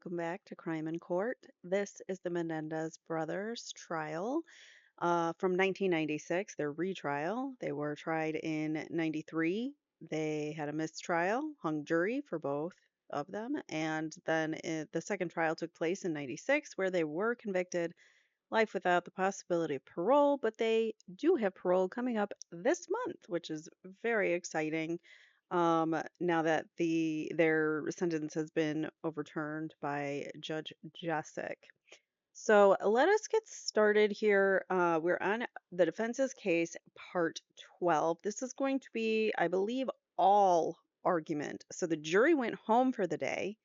welcome back to Crime in Court. This is the Menendez brothers trial from 1996, their retrial. They were tried in 93. They had a mistrial, hung jury for both of them, and then the second trial took place in 96, where they were convicted life without the possibility of parole, but they do have parole coming up this month, which is very exciting. Now that their sentence has been overturned by Judge Jessic. So let us get started here. We're on the defense's case, part 12. This is going to be, I believe, all argument. So the jury went home for the day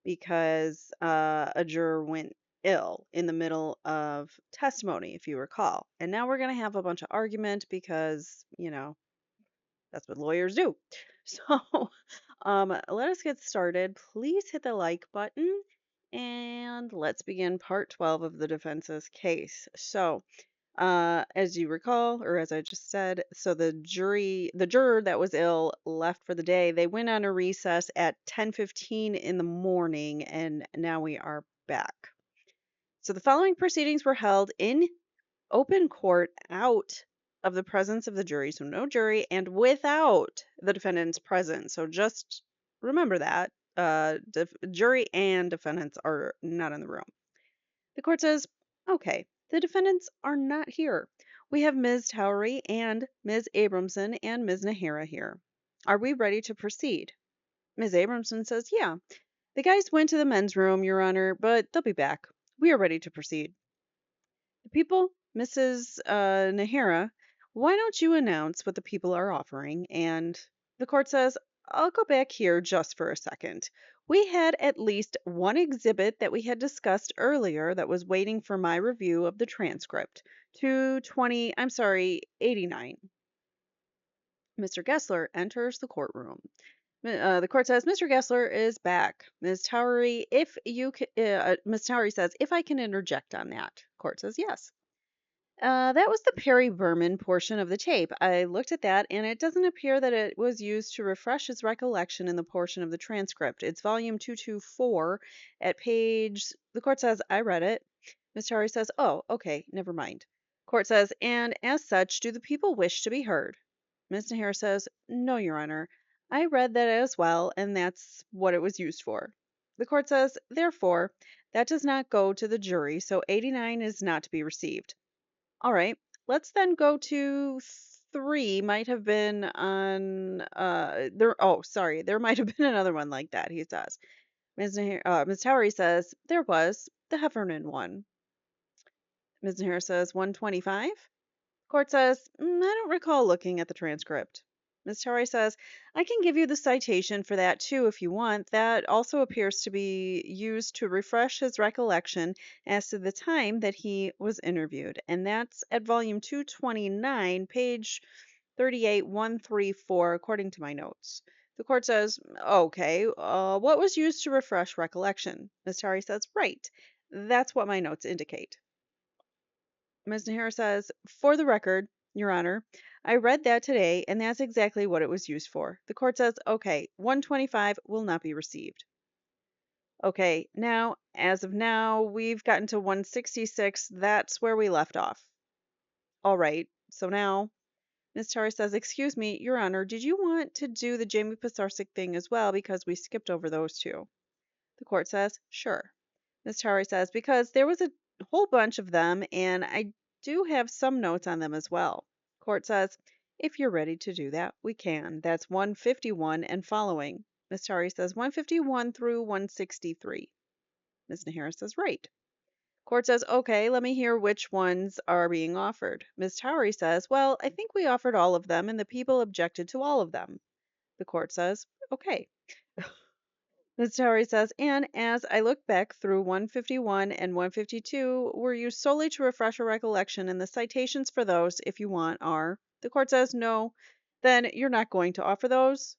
because a juror went ill in the middle of testimony, if you recall. And now we're going to have a bunch of argument because, that's what lawyers do. So let us get started. Please hit the like button and let's begin part 12 of the defense's case. So, as you recall, or as I just said, so the juror that was ill left for the day. They went on a recess at 10:15 in the morning, and now we are back. So the following proceedings were held in open court out of the presence of the jury, so no jury, and without the defendant's present. So just remember that jury and defendants are not in the room. The court says, okay, the defendants are not here. We have Ms. THRU and Ms. Abramson and Ms. Nahara here. Are we ready to proceed? Ms. Abramson says, yeah. The guys went to the men's room, Your Honor, but they'll be back. We are ready to proceed. The people, Mrs. Nahara, why don't you announce what the people are offering? And the court says, I'll go back here just for a second. We had at least one exhibit that we had discussed earlier that was waiting for my review of the transcript. 89. Mr. Gessler enters the courtroom. The court says, Mr. Gessler is back. Ms. Towery, Ms. Towery says, if I can interject on that. Court says, yes. That was the Perry Vermin portion of the tape. I looked at that, and it doesn't appear that it was used to refresh his recollection in the portion of the transcript. It's volume 224 at page. The court says, I read it. Ms. Towery says, oh, okay, never mind. Court says, and as such, do the people wish to be heard? Ms. Nahara says, no, Your Honor. I read that as well, and that's what it was used for. The court says, therefore, that does not go to the jury, so 89 is not to be received. All right, let's then go to 3. Might have been on there. Oh, sorry, there might have been another one like that. He says, Ms. Towery says there was the Heffernan one. Ms. Nahara says 125. Court says, I don't recall looking at the transcript. Ms. Towery says, I can give you the citation for that too if you want. That also appears to be used to refresh his recollection as to the time that he was interviewed. And that's at volume 229, page 38, 134, according to my notes. The court says, okay, what was used to refresh recollection? Ms. Towery says, right. That's what my notes indicate. Ms. Nahara says, for the record, Your Honor, I read that today, and that's exactly what it was used for. The court says, okay, 125 will not be received. Okay, now, as of now, we've gotten to 166. That's where we left off. All right, so now, Ms. Tari says, excuse me, Your Honor, did you want to do the Jamie Pisarcik thing as well because we skipped over those two? The court says, sure. Ms. Tari says, because there was a whole bunch of them, and I do have some notes on them as well. Court says, if you're ready to do that, we can. That's 151 and following. Ms. Tari says 151 through 163. Ms. Nahara says, right. Court says, okay, let me hear which ones are being offered. Ms. Towery says, well, I think we offered all of them, and the people objected to all of them. The court says, okay. Ms. Towery says, and as I look back through 151 and 152, were used solely to refresh a recollection, and the citations for those, if you want, are. The court says, no, then you're not going to offer those.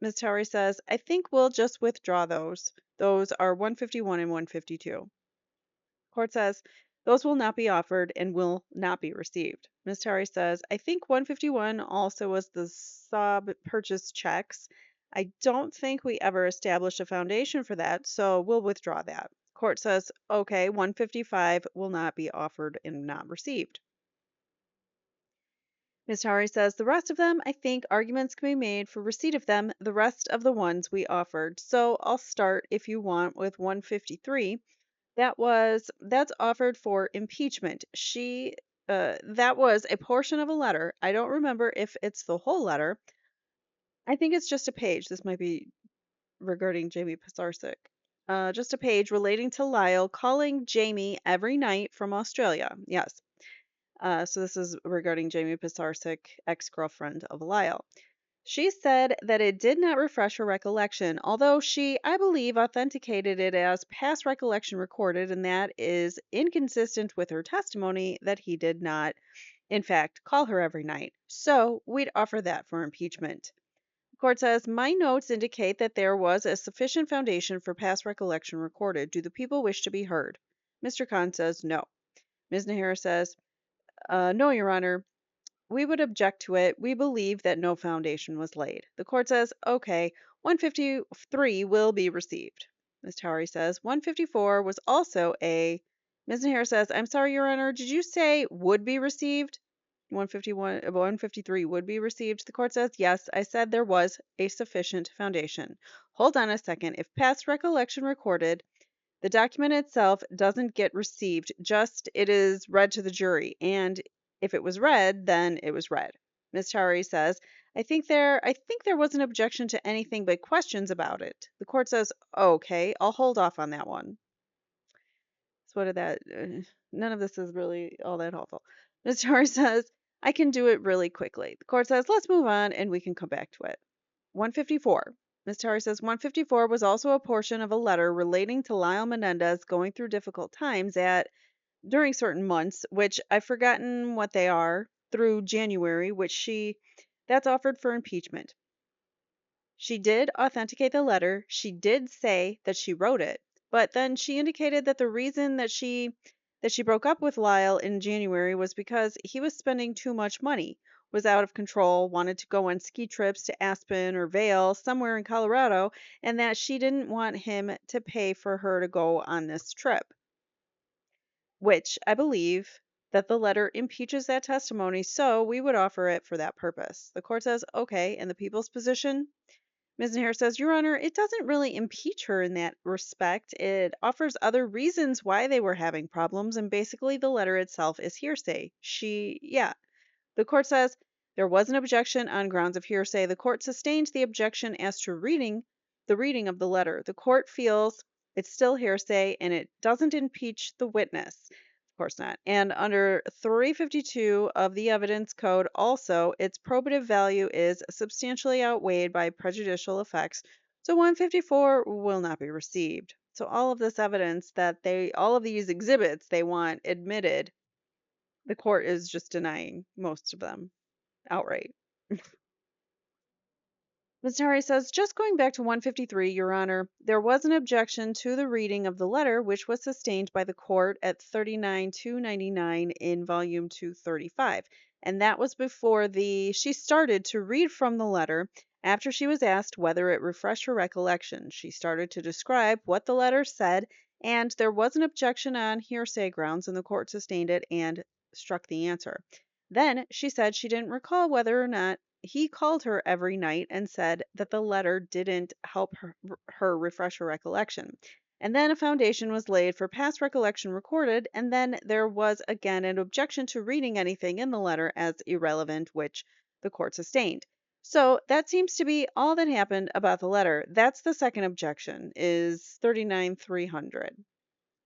Ms. Towery says, I think we'll just withdraw those. Those are 151 and 152. Court says, those will not be offered and will not be received. Ms. Towery says, I think 151 also was the sub-purchase checks. I don't think we ever established a foundation for that, so we'll withdraw that. Court says, okay, 155 will not be offered and not received. Ms. Towery says, the rest of them, I think arguments can be made for receipt of them, the rest of the ones we offered. So I'll start, if you want, with 153. That's offered for impeachment. That was a portion of a letter. I don't remember if it's the whole letter. I think it's just a page. This might be regarding Jamie Pisarcik. Just a page relating to Lyle calling Jamie every night from Australia. Yes. So this is regarding Jamie Pisarcik, ex-girlfriend of Lyle. She said that it did not refresh her recollection, although she, I believe, authenticated it as past recollection recorded, and that is inconsistent with her testimony that he did not, in fact, call her every night. So we'd offer that for impeachment. The court says, my notes indicate that there was a sufficient foundation for past recollection recorded. Do the people wish to be heard? Mr. Khan says no. Ms. Nahara says, no, Your Honor. We would object to it. We believe that no foundation was laid. The court says, okay, 153 will be received. Ms. Towery says, 154 was also a. Ms. Nahara says, I'm sorry, Your Honor, did you say would be received? 153 would be received. The court says, yes, I said there was a sufficient foundation. Hold on a second. If past recollection recorded, the document itself doesn't get received, just it is read to the jury. And if it was read, then it was read. Ms. Towery says, I think there was an objection to anything but questions about it. The court says, okay, I'll hold off on that one. So what did that? None of this is really all that helpful. Ms. Towery says, I can do it really quickly. The court says, let's move on and we can come back to it. 154. Ms. Towery says 154 was also a portion of a letter relating to Lyle Menendez going through difficult times during certain months, which I've forgotten what they are, through January, that's offered for impeachment. She did authenticate the letter. She did say that she wrote it, but then she indicated that the reason that she broke up with Lyle in January was because he was spending too much money, was out of control, wanted to go on ski trips to Aspen or Vail, somewhere in Colorado, and that she didn't want him to pay for her to go on this trip, which I believe that the letter impeaches that testimony, so we would offer it for that purpose. The court says, okay, in the people's position, Ms. Nair says, Your Honor, it doesn't really impeach her in that respect. It offers other reasons why they were having problems, and basically the letter itself is hearsay. The court says there was an objection on grounds of hearsay. The court sustains the objection as to the reading of the letter. The court feels it's still hearsay and it doesn't impeach the witness. Of course not. And under 352 of the Evidence Code, also, its probative value is substantially outweighed by prejudicial effects. So 154 will not be received. So all of this evidence all of these exhibits they want admitted, the court is just denying most of them outright. Ms. Nari says, just going back to 153, Your Honor, there was an objection to the reading of the letter, which was sustained by the court at 39-299 in volume 235. And that was before she started to read from the letter after she was asked whether it refreshed her recollection. She started to describe what the letter said, and there was an objection on hearsay grounds, and the court sustained it and struck the answer. Then she said she didn't recall whether or not he called her every night and said that the letter didn't help her refresh her recollection. And then a foundation was laid for past recollection recorded, and then there was again an objection to reading anything in the letter as irrelevant, which the court sustained. So that seems to be all that happened about the letter. That's the second objection, is 39-300.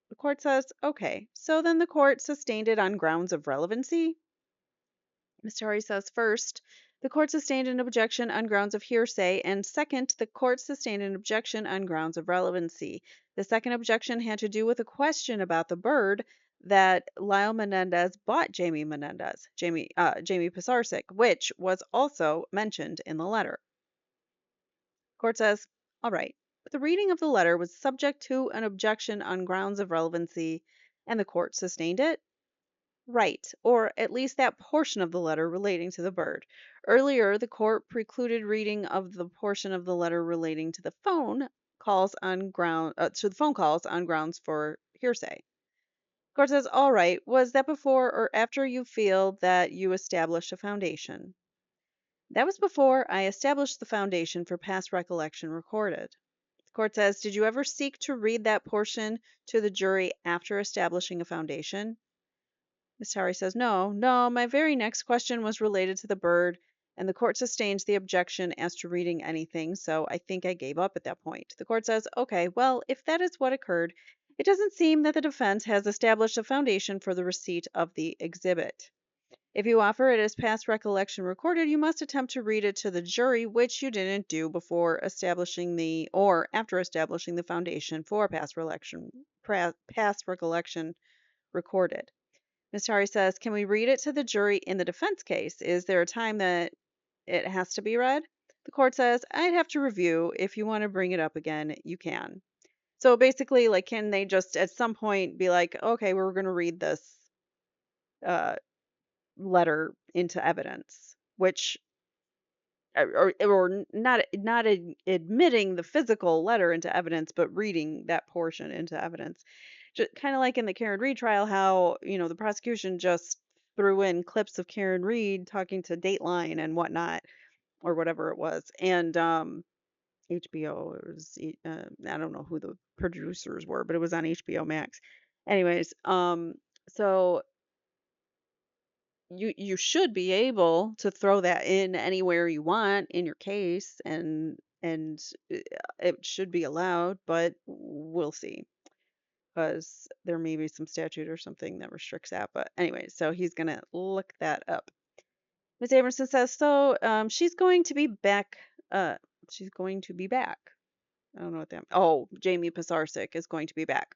The court says, okay, so then the court sustained it on grounds of relevancy. Mr. Hari says, first, the court sustained an objection on grounds of hearsay, and second, the court sustained an objection on grounds of relevancy. The second objection had to do with a question about the bird that Lyle Menendez bought Jamie Pisarcik, which was also mentioned in the letter. Court says, all right, but the reading of the letter was subject to an objection on grounds of relevancy, and the court sustained it. Right, or at least that portion of the letter relating to the bird. Earlier, the court precluded reading of the portion of the letter relating to the phone calls on grounds for hearsay. Court says, all right, was that before or after you feel that you established a foundation? That was before I established the foundation for past recollection recorded. The court says, did you ever seek to read that portion to the jury after establishing a foundation? Miss Towery says, no, no, my very next question was related to the bird, and the court sustains the objection as to reading anything, so I think I gave up at that point. The court says, okay, well, if that is what occurred, it doesn't seem that the defense has established a foundation for the receipt of the exhibit. If you offer it as past recollection recorded, you must attempt to read it to the jury, which you didn't do before establishing or after establishing the foundation for past recollection recorded. Ms. Tari says, can we read it to the jury in the defense case? Is there a time that it has to be read? The court says, I'd have to review. If you want to bring it up again, you can. So basically, like, can they just at some point be like, okay, we're going to read this uh, letter into evidence, which or not admitting the physical letter into evidence, but reading that portion into evidence. Just kind of like in the Karen Reed trial, how the prosecution just threw in clips of Karen Reed talking to Dateline and whatnot, or whatever it was, and HBO. It was I don't know who the producers were, but it was on HBO Max. Anyways, so you should be able to throw that in anywhere you want in your case, and uh, it should be allowed, but we'll see because there may be some statute or something that restricts that. But anyway, so he's gonna look that up. Miss Amerson says so. She's going to be back. She's going to be back. I don't know what that. Oh, Jamie Pisarcik is going to be back.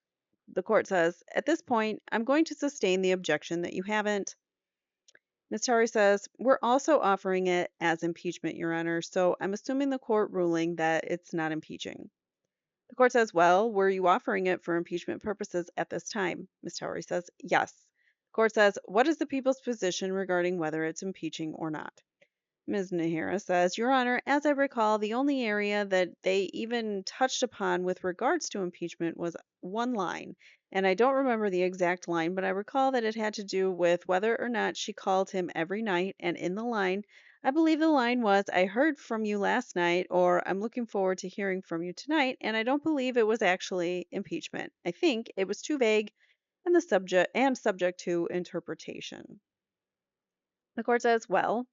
The court says at this point, I'm going to sustain the objection that you haven't. Ms. Towery says, we're also offering it as impeachment, Your Honor, so I'm assuming the court ruling that it's not impeaching. The court says, well, were you offering it for impeachment purposes at this time? Ms. Towery says, yes. The court says, what is the people's position regarding whether it's impeaching or not? Ms. Nahara says, Your Honor, as I recall, the only area that they even touched upon with regards to impeachment was one line, and I don't remember the exact line, but I recall that it had to do with whether or not she called him every night, and in the line, I believe the line was, I heard from you last night, or I'm looking forward to hearing from you tonight, and I don't believe it was actually impeachment. I think it was too vague and subject to interpretation. The court says, well,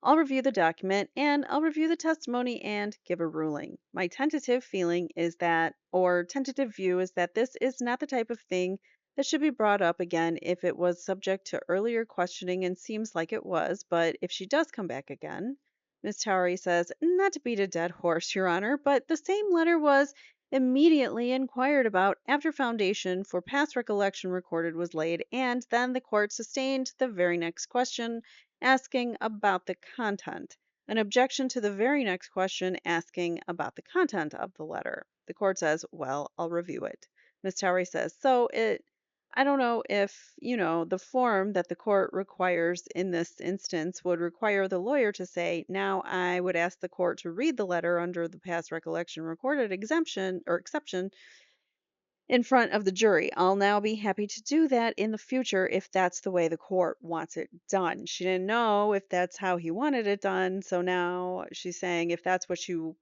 I'll review the document and I'll review the testimony and give a ruling. My tentative feeling is that, or tentative view is that this is not the type of thing that should be brought up again if it was subject to earlier questioning and seems like it was, but if she does come back again, Miss Towery says, not to beat a dead horse, Your Honor, but the same letter was immediately inquired about after foundation for past recollection recorded was laid, and then the court sustained the very next question asking about the content. An objection to the very next question asking about the content of the letter. The court says, well, I'll review it. Ms. Towery says, I don't know if, the form that the court requires in this instance would require the lawyer to say, now I would ask the court to read the letter under the past recollection recorded exemption or exception in front of the jury. I'll now be happy to do that in the future if that's the way the court wants it done. She didn't know if that's how he wanted it done, so now she's saying if that's what you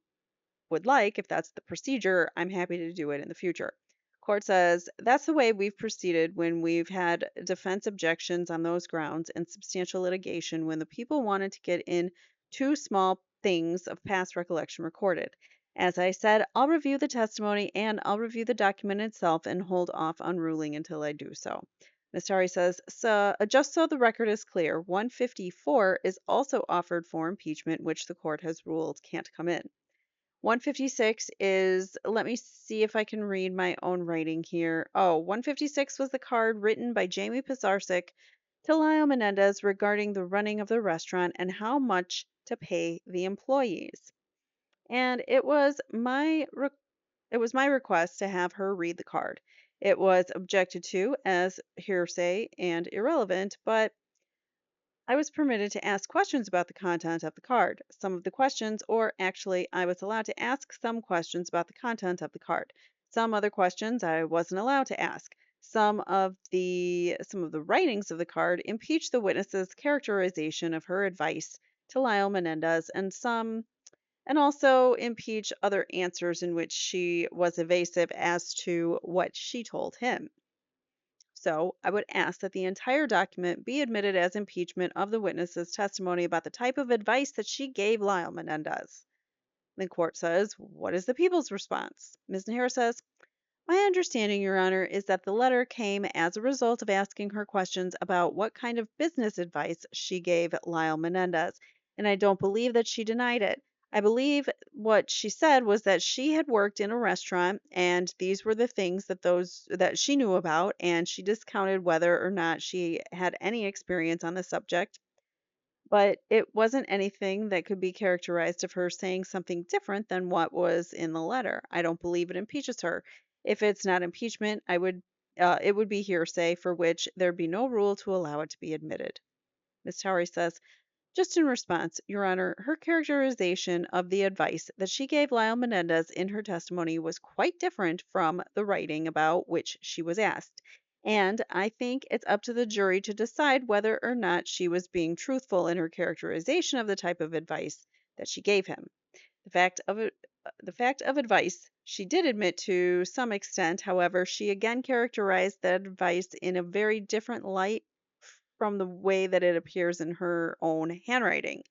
would like, if that's the procedure, I'm happy to do it in the future. Court says that's the way we've proceeded when we've had defense objections on those grounds and substantial litigation when the people wanted to get in two small things of past recollection recorded. As I said, I'll review the testimony and I'll review the document itself and hold off on ruling until I do so. Ms. Tari says, so, just so the record is clear, 154 is also offered for impeachment, which the court has ruled can't come in. 156 is, let me see if I can read my own writing here. Oh, 156 was the card written by Jamie Pisarcik to Lyle Menendez regarding the running of the restaurant and how much to pay the employees. And it was my request to have her read the card. It was objected to as hearsay and irrelevant, but I was permitted to ask questions about the content of the card. Some of the questions, or actually, I was allowed to ask some questions about the content of the card. Some other questions I wasn't allowed to ask. Some of the writings of the card impeach the witness's characterization of her advice to Lyle Menendez, and also impeach other answers in which she was evasive as to what she told him. So, I would ask that the entire document be admitted as impeachment of the witness's testimony about the type of advice that she gave Lyle Menendez. The court says, "What is the people's response?" Ms. Nahara says, "My understanding, Your Honor, is that the letter came as a result of asking her questions about what kind of business advice she gave Lyle Menendez, and I don't believe that she denied it. I believe what she said was that she had worked in a restaurant and these were the things that she knew about, and she discounted whether or not she had any experience on the subject, but it wasn't anything that could be characterized of her saying something different than what was in the letter. I don't believe it impeaches her. If it's not impeachment, it would be hearsay for which there'd be no rule to allow it to be admitted." Ms. Towery says, "Just in response, Your Honor, her characterization of the advice that she gave Lyle Menendez in her testimony was quite different from the writing about which she was asked, and I think it's up to the jury to decide whether or not she was being truthful in her characterization of the type of advice that she gave him. The fact of it, the fact of advice she did admit to some extent, however, she again characterized that advice in a very different light from the way that it appears in her own handwriting.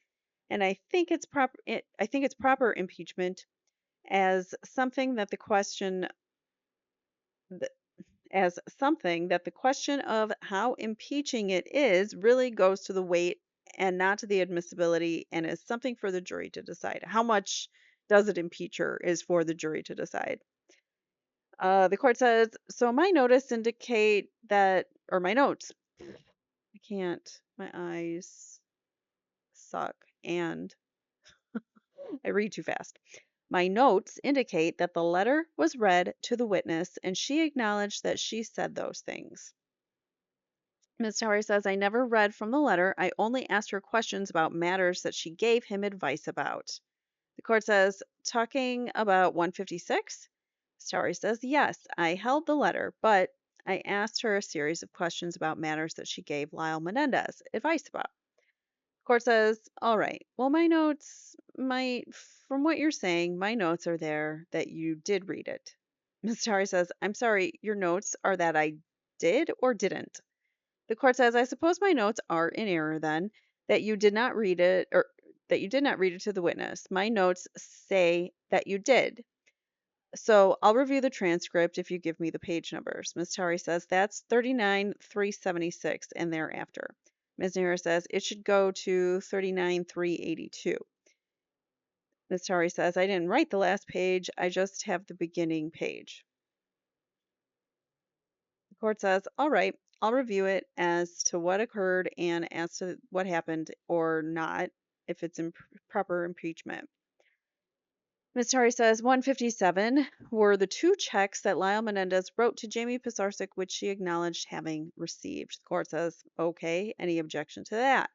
And I think it's proper impeachment as something that the question th- as something that the question of how impeaching it is really goes to the weight and not to the admissibility, and is something for the jury to decide. How much does it impeach her is for the jury to decide." The court says, "So my notes indicate that, or my notes, I can't, my eyes suck and I read too fast. My notes indicate that the letter was read to the witness and she acknowledged that she said those things." Ms. Towery says, "I never read from the letter. I only asked her questions about matters that she gave him advice about." The court says, "Talking about 156?" Ms. Towery says, "Yes, I held the letter, but I asked her a series of questions about matters that she gave Lyle Menendez advice about." Court says, "All right. Well, from what you're saying, my notes are there that you did read it." Ms. Tari says, "I'm sorry, your notes are that I did or didn't?" The court says, "I suppose my notes are in error then, that you did not read it, or that you did not read it to the witness. My notes say that you did. So I'll review the transcript if you give me the page numbers." Ms. Tari says, "That's 39,376 and thereafter." Ms. Nera says, "It should go to 39,382." Ms. Tari says, "I didn't write the last page. I just have the beginning page." The court says, "All right, I'll review it as to what occurred and as to what happened or not, if it's proper impeachment." Ms. Tari says 157 were the two checks that Lyle Menendez wrote to Jamie Pisarcik, which she acknowledged having received. The court says, "Okay, any objection to that?"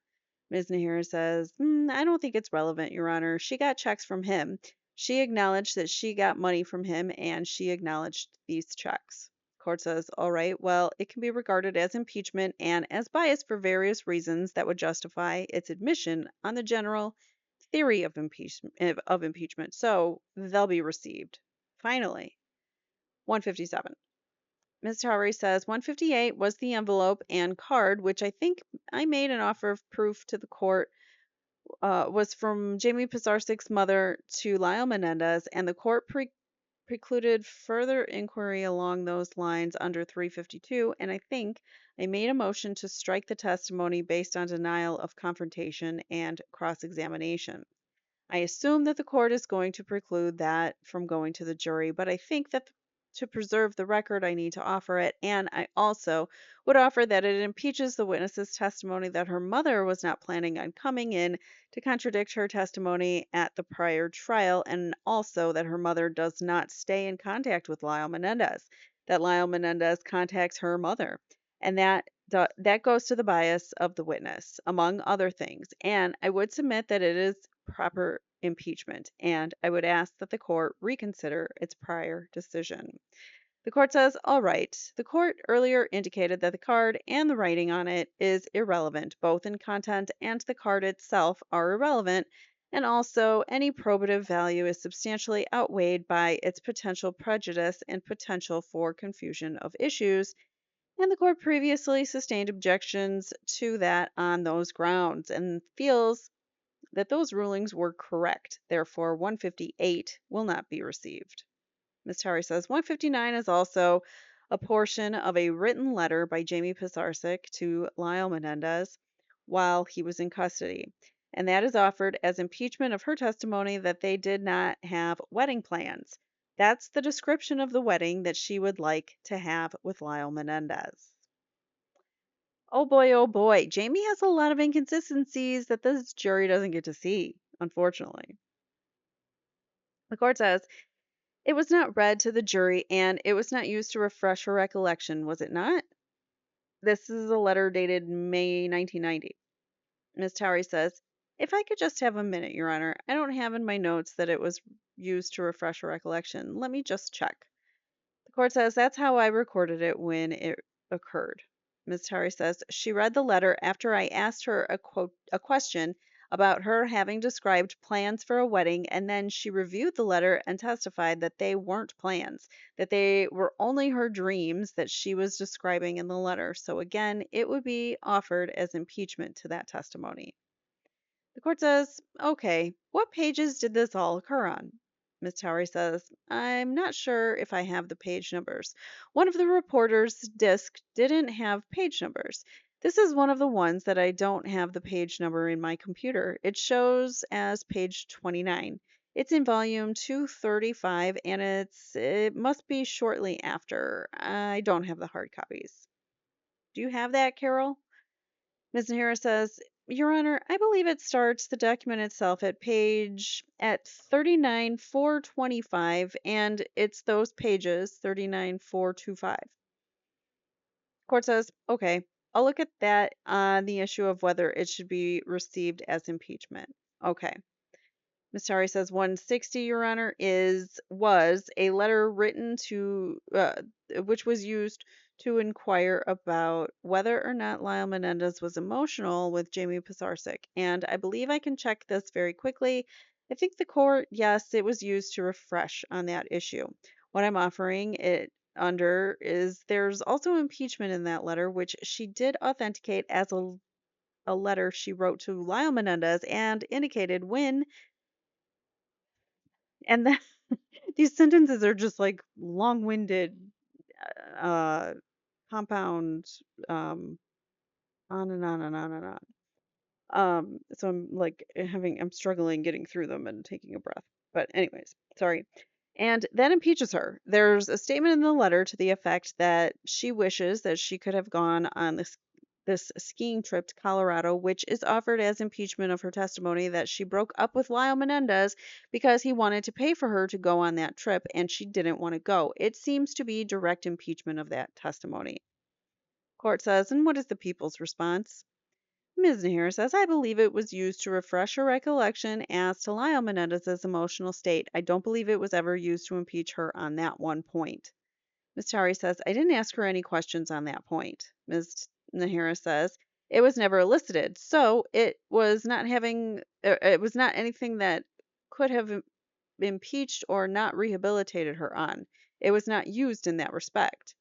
Ms. Nahira says, "I don't think it's relevant, Your Honor. She got checks from him. She acknowledged that she got money from him, and she acknowledged these checks." Court says, "All right, well, it can be regarded as impeachment and as biased for various reasons that would justify its admission on the general theory of impeachment, so they'll be received." Finally, 157. Ms. Towery says 158 was the envelope and card, which I think I made an offer of proof to the court, was from Jamie Pisarcik's mother to Lyle Menendez, and the court precluded further inquiry along those lines under 352, and I think I made a motion to strike the testimony based on denial of confrontation and cross-examination. I assume that the court is going to preclude that from going to the jury, but I think that to preserve the record, I need to offer it. And I also would offer that it impeaches the witness's testimony that her mother was not planning on coming in to contradict her testimony at the prior trial, and also that her mother does not stay in contact with Lyle Menendez. that Lyle Menendez contacts her mother, and that goes to the bias of the witness, among other things. And I would submit that it is proper impeachment, and I would ask that the court reconsider its prior decision. The court says, all right, the court earlier indicated that the card and the writing on it is irrelevant, both in content and the card itself are irrelevant, and also any probative value is substantially outweighed by its potential prejudice and potential for confusion of issues. And the court previously sustained objections to that on those grounds and feels that those rulings were correct. Therefore, 158 will not be received. Ms. Towery says 159 is also a portion of a written letter by Jamie Pisarcik to Lyle Menendez while he was in custody. And that is offered as impeachment of her testimony that they did not have wedding plans. That's the description of the wedding that she would like to have with Lyle Menendez. Oh boy, oh boy. Jamie has a lot of inconsistencies that this jury doesn't get to see, unfortunately. The court says it was not read to the jury and it was not used to refresh her recollection, was it not? This is a letter dated May 1990. Ms. Towery says, if I could just have a minute, Your Honor, I don't have in my notes that it was used to refresh her recollection. Let me just check. The court says that's how I recorded it when it occurred. Ms. Towery says she read the letter after I asked her a question about her having described plans for a wedding, and then she reviewed the letter and testified that they weren't plans, that they were only her dreams that she was describing in the letter. So again, it would be offered as impeachment to that testimony. The court says, okay, what pages did this all occur on? Ms. Towery says, I'm not sure if I have the page numbers. One of the reporter's disc didn't have page numbers. This is one of the ones that I don't have the page number in my computer. It shows as page 29. It's in volume 235 and it must be shortly after. I don't have the hard copies. Do you have that, Carol? Ms. Nahara says, Your Honor, I believe it starts the document itself at 39,425, and it's those pages, 39,425. Court says, okay, I'll look at that on the issue of whether it should be received as impeachment. Okay. Ms. Tari says 160, Your Honor, was a letter written to which was used to inquire about whether or not Lyle Menendez was emotional with Jamie Pisarcik. And I believe I can check this very quickly. I think the court, yes, it was used to refresh on that issue. What I'm offering it under is there's also impeachment in that letter, which she did authenticate as a letter she wrote to Lyle Menendez and indicated when and then these sentences are just like long-winded, uh, compound, um, on and on and on and on. So I'm like I'm struggling getting through them and taking a breath. But anyways, sorry. And then impeaches her. There's a statement in the letter to the effect that she wishes that she could have gone on this skiing trip to Colorado, which is offered as impeachment of her testimony that she broke up with Lyle Menendez because he wanted to pay for her to go on that trip and she didn't want to go. It seems to be direct impeachment of that testimony. Court says, and what is the people's response? Ms. Nahir says, I believe it was used to refresh her recollection as to Lyle Menendez's emotional state. I don't believe it was ever used to impeach her on that one point. Ms. Tari says, I didn't ask her any questions on that point. Ms. Nahira says, it was never elicited, so it was not anything that could have impeached or not rehabilitated her on. It was not used in that respect.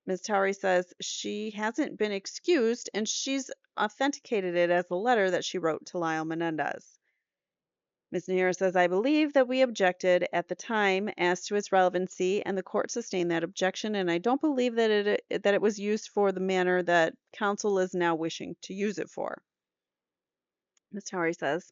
Ms. Towery says she hasn't been excused and she's authenticated it as a letter that she wrote to Lyle Menendez. Ms. Nahir says, I believe that we objected at the time as to its relevancy and the court sustained that objection and I don't believe that it was used for the manner that counsel is now wishing to use it for. Ms. Towery says,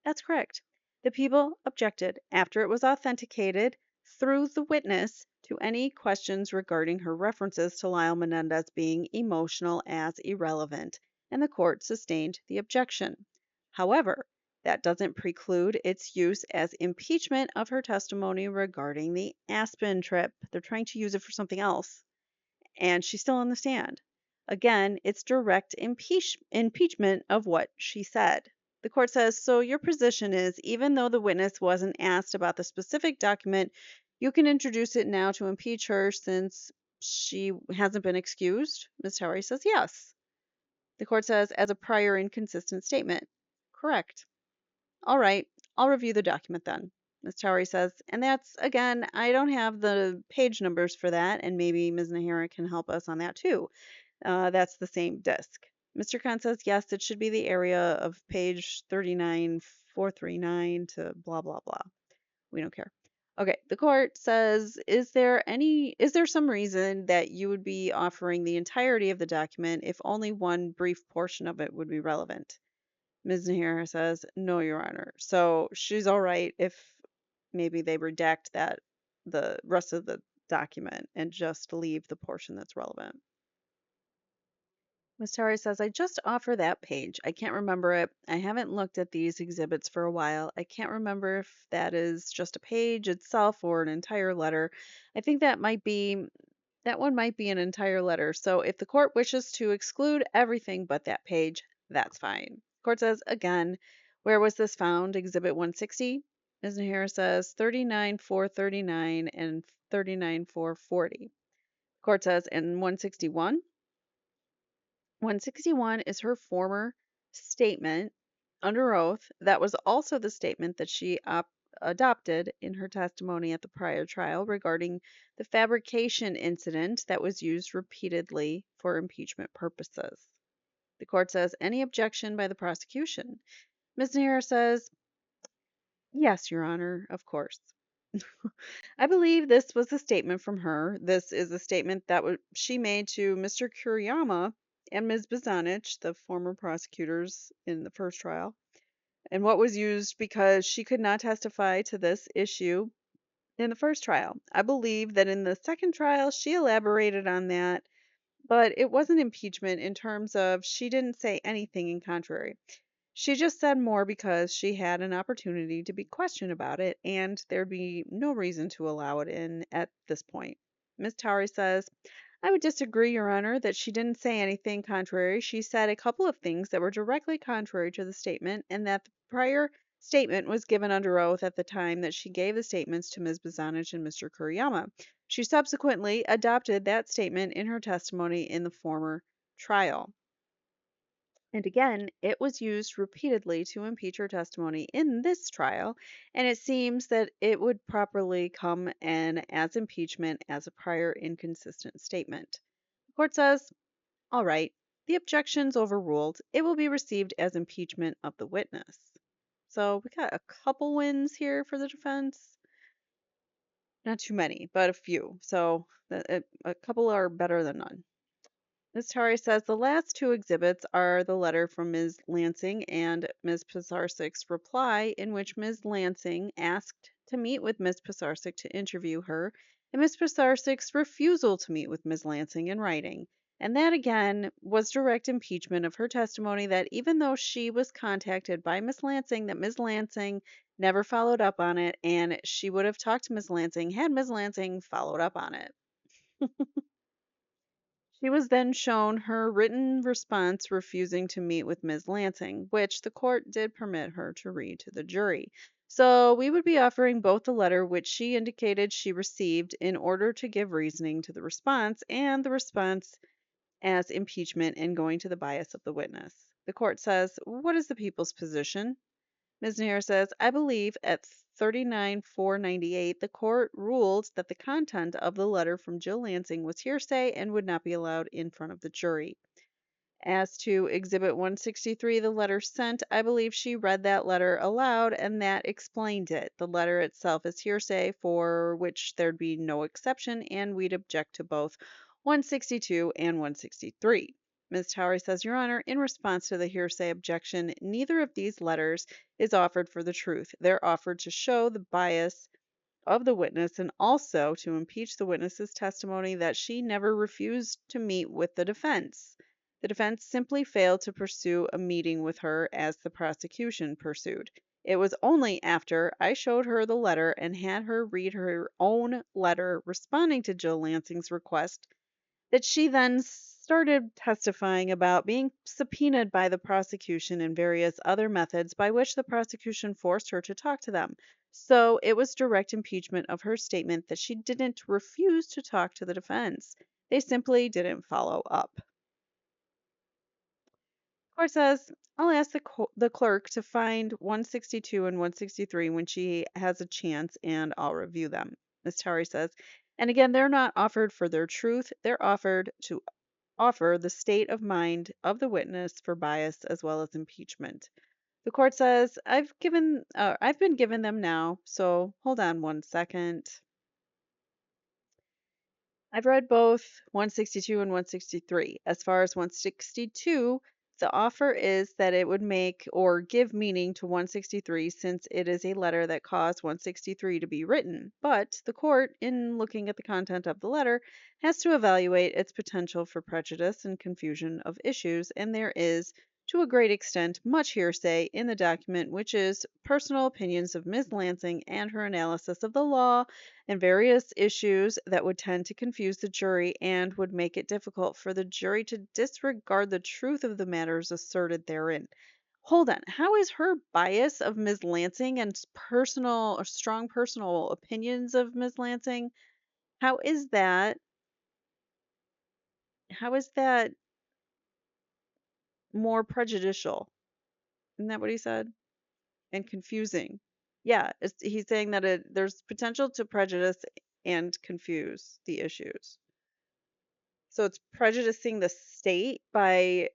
that's correct. The people objected after it was authenticated through the witness to any questions regarding her references to Lyle Menendez being emotional as irrelevant, and the court sustained the objection. However, That doesn't preclude its use as impeachment of her testimony regarding the Aspen trip. They're trying to use it for something else, and she's still on the stand. Again, it's direct impeachment of what she said. The court says, so your position is even though the witness wasn't asked about the specific document, you can introduce it now to impeach her since she hasn't been excused? Ms. Towery says, yes. The court says, as a prior inconsistent statement. Correct. All right, I'll review the document then. Ms. Towery says, and that's, again, I don't have the page numbers for that, and maybe Ms. Nahara can help us on that too. That's the same disc. Mr. Khan says, yes, it should be the area of page 39439 to blah, blah, blah. We don't care. Okay, the court says, is there some reason that you would be offering the entirety of the document if only one brief portion of it would be relevant? Ms. Nahara says, no, Your Honor. So she's all right if maybe they redact the rest of the document and just leave the portion that's relevant. Ms. Tari says, I just offer that page. I can't remember it. I haven't looked at these exhibits for a while. I can't remember if that is just a page itself or an entire letter. I think that one might be an entire letter. So if the court wishes to exclude everything but that page, that's fine. Court says, again, where was this found? Exhibit 160? Ms. Nahara says 39,439 and 39,440. Court says, and 161? 161 is her former statement under oath. That was also the statement that she adopted in her testimony at the prior trial regarding the fabrication incident that was used repeatedly for impeachment purposes. The court says, any objection by the prosecution? Ms. Nahara says, yes, Your Honor, of course. I believe this was a statement from her. This is a statement that she made to Mr. Kuriyama and Ms. Bazanich, the former prosecutors in the first trial, and what was used because she could not testify to this issue in the first trial. I believe that in the second trial, she elaborated on that, but it wasn't impeachment in terms of she didn't say anything in contrary. She just said more because she had an opportunity to be questioned about it, and there'd be no reason to allow it in at this point. Ms. Towery says, I would disagree, Your Honor, that she didn't say anything contrary. She said a couple of things that were directly contrary to the statement, and that the prior statement was given under oath at the time that she gave the statements to Ms. Bazanich and Mr. Kuriyama. She subsequently adopted that statement in her testimony in the former trial. And again, it was used repeatedly to impeach her testimony in this trial, and it seems that it would properly come in as impeachment as a prior inconsistent statement. The court says, all right, the objection's overruled. It will be received as impeachment of the witness. So we got a couple wins here for the defense. Not too many, but a few. So a couple are better than none. Ms. Tari says the last two exhibits are the letter from Ms. Lansing and Ms. Pisarcik's reply, in which Ms. Lansing asked to meet with Ms. Pisarcik to interview her, and Ms. Pisarcik's refusal to meet with Ms. Lansing in writing. And that again was direct impeachment of her testimony that even though she was contacted by Ms. Lansing, that Ms. Lansing never followed up on it, and she would have talked to Ms. Lansing had Ms. Lansing followed up on it. She was then shown her written response refusing to meet with Ms. Lansing, which the court did permit her to read to the jury. So we would be offering both the letter which she indicated she received in order to give reasoning to the response and the response as impeachment and going to the bias of the witness. The court says, what is the people's position? Ms. Nair says, I believe at 39,498, the court ruled that the content of the letter from Jill Lansing was hearsay and would not be allowed in front of the jury. As to Exhibit 163, the letter sent, I believe she read that letter aloud and that explained it. The letter itself is hearsay, for which there'd be no exception, and we'd object to both 162 and 163. Ms. Towery says, Your Honor, in response to the hearsay objection, neither of these letters is offered for the truth. They're offered to show the bias of the witness and also to impeach the witness's testimony that she never refused to meet with the defense. The defense simply failed to pursue a meeting with her as the prosecution pursued. It was only after I showed her the letter and had her read her own letter responding to Jill Lansing's request that she then started testifying about being subpoenaed by the prosecution and various other methods by which the prosecution forced her to talk to them. So it was direct impeachment of her statement that she didn't refuse to talk to the defense. They simply didn't follow up. Court says, I'll ask the clerk to find 162 and 163 when she has a chance and I'll review them. Ms. Towery says, and again, they're not offered for their truth. They're offered to offer the state of mind of the witness for bias as well as impeachment. The court says, I've been given them now, so hold on one second. I've read both 162 and 163. As far as 162, the offer is that it would make or give meaning to 163 since it is a letter that caused 163 to be written. But the court, in looking at the content of the letter, has to evaluate its potential for prejudice and confusion of issues, and there is, to a great extent, much hearsay in the document, which is personal opinions of Ms. Lansing and her analysis of the law and various issues that would tend to confuse the jury and would make it difficult for the jury to disregard the truth of the matters asserted therein. Hold on. How is her bias of Ms. Lansing and personal or strong personal opinions of Ms. Lansing? How is that? How is that more prejudicial? Isn't that what he said? And confusing. Yeah, he's saying that there's potential to prejudice and confuse the issues. So it's prejudicing the state by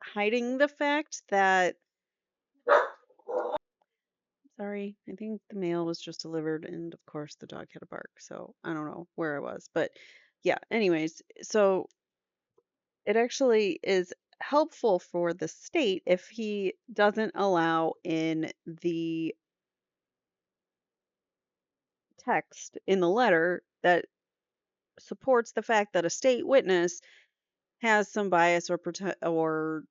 hiding the fact that, sorry, I think the mail was just delivered, and of course the dog had a bark, so I don't know where I was. But yeah, anyways, so it actually is helpful for the state if he doesn't allow in the text in the letter that supports the fact that a state witness has some bias or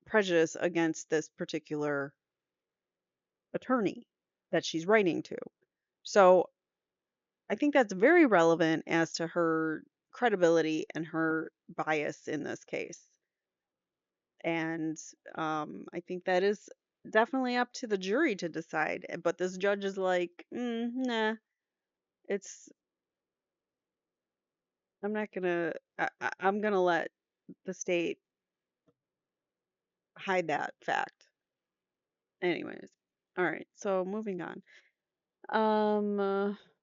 prejudice against this particular attorney that she's writing to. So I think that's very relevant as to her credibility and her bias in this case. And I think that is definitely up to the jury to decide. But this judge is like, nah, it's, I'm not gonna, I'm gonna let the state hide that fact. Anyways, all right, so moving on.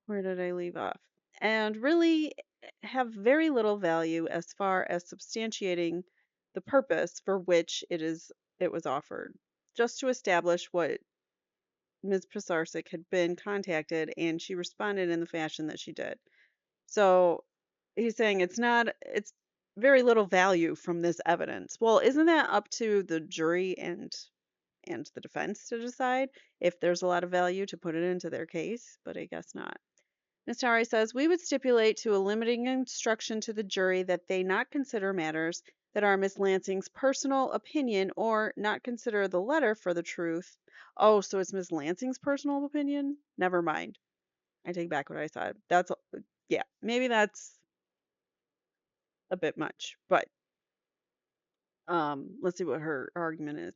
Where did I leave off? And really have very little value as far as substantiating the purpose for which it was offered, just to establish what Ms. Pisarcik had been contacted, and she responded in the fashion that she did. So he's saying it's very little value from this evidence. Well, isn't that up to the jury and the defense to decide if there's a lot of value to put it into their case? But I guess not. Ms. Towry says, we would stipulate to a limiting instruction to the jury that they not consider matters that are Miss Lansing's personal opinion or not consider the letter for the truth. Oh, so it's Miss Lansing's personal opinion? Never mind. I take back what I said. Yeah, maybe that's a bit much, but let's see what her argument is.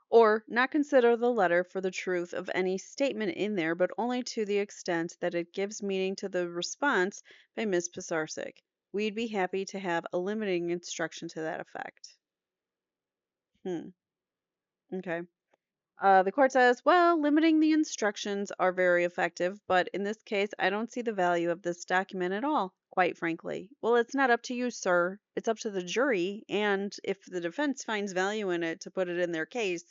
Or not consider the letter for the truth of any statement in there, but only to the extent that it gives meaning to the response by Miss Pisarcik. We'd be happy to have a limiting instruction to that effect. Okay. The court says, well, limiting the instructions are very effective, but in this case, I don't see the value of this document at all, quite frankly. Well, it's not up to you, sir. It's up to the jury, and if the defense finds value in it to put it in their case,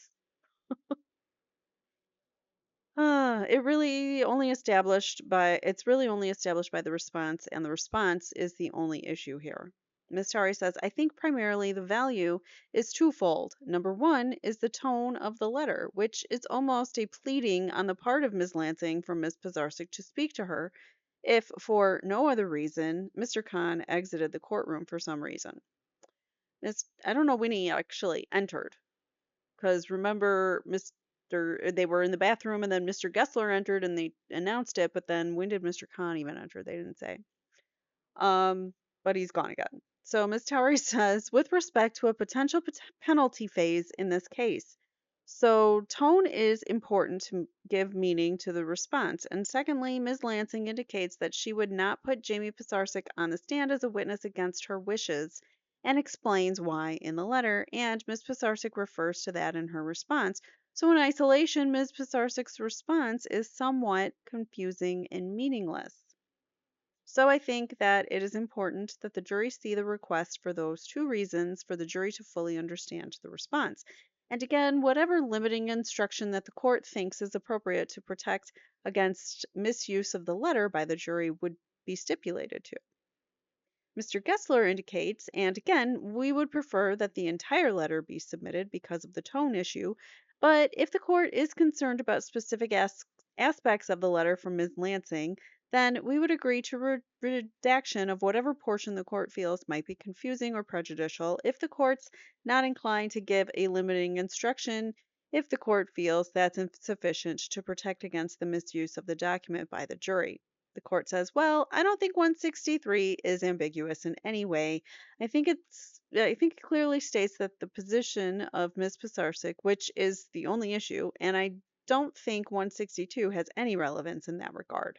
it's really only established by the response, and the response is the only issue here. Ms. Tari says, I think primarily the value is twofold. Number one is the tone of the letter, which is almost a pleading on the part of Ms. Lansing for Ms. Pisarcik to speak to her, if for no other reason Mr. Khan exited the courtroom for some reason. I don't know when he actually entered, because remember, they were in the bathroom and then Mr. Gessler entered and they announced it, but then when did Mr. Khan even enter? They didn't say. Um, but he's gone again. So Ms. Towery says, with respect to a potential penalty phase in this case, so tone is important to give meaning to the response. And secondly, Ms. Lansing indicates that she would not put Jamie Pisarcik on the stand as a witness against her wishes and explains why in the letter. And Ms. Pisarcik refers to that in her response. So in isolation, Ms. Pisarcik's response is somewhat confusing and meaningless. So I think that it is important that the jury see the request for those two reasons for the jury to fully understand the response. And again, whatever limiting instruction that the court thinks is appropriate to protect against misuse of the letter by the jury would be stipulated to. Mr. Gessler indicates, and again, we would prefer that the entire letter be submitted because of the tone issue, but if the court is concerned about specific aspects of the letter from Ms. Lansing, then we would agree to redaction of whatever portion the court feels might be confusing or prejudicial if the court's not inclined to give a limiting instruction if the court feels that's insufficient to protect against the misuse of the document by the jury. The court says, well, I don't think 163 is ambiguous in any way. I think it clearly states that the position of Ms. Pisarcik, which is the only issue, and I don't think 162 has any relevance in that regard.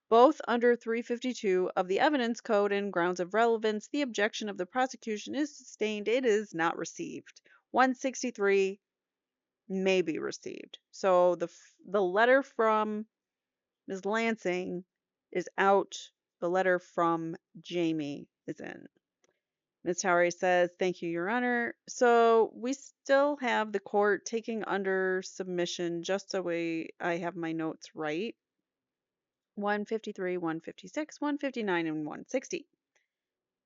Both under 352 of the Evidence Code and grounds of relevance, the objection of the prosecution is sustained. It is not received. 163 may be received. So the letter from Ms. Lansing is out. The letter from Jamie is in. Ms. Towery says, thank you, Your Honor. So we still have the court taking under submission, just so I have my notes right, 153, 156, 159, and 160.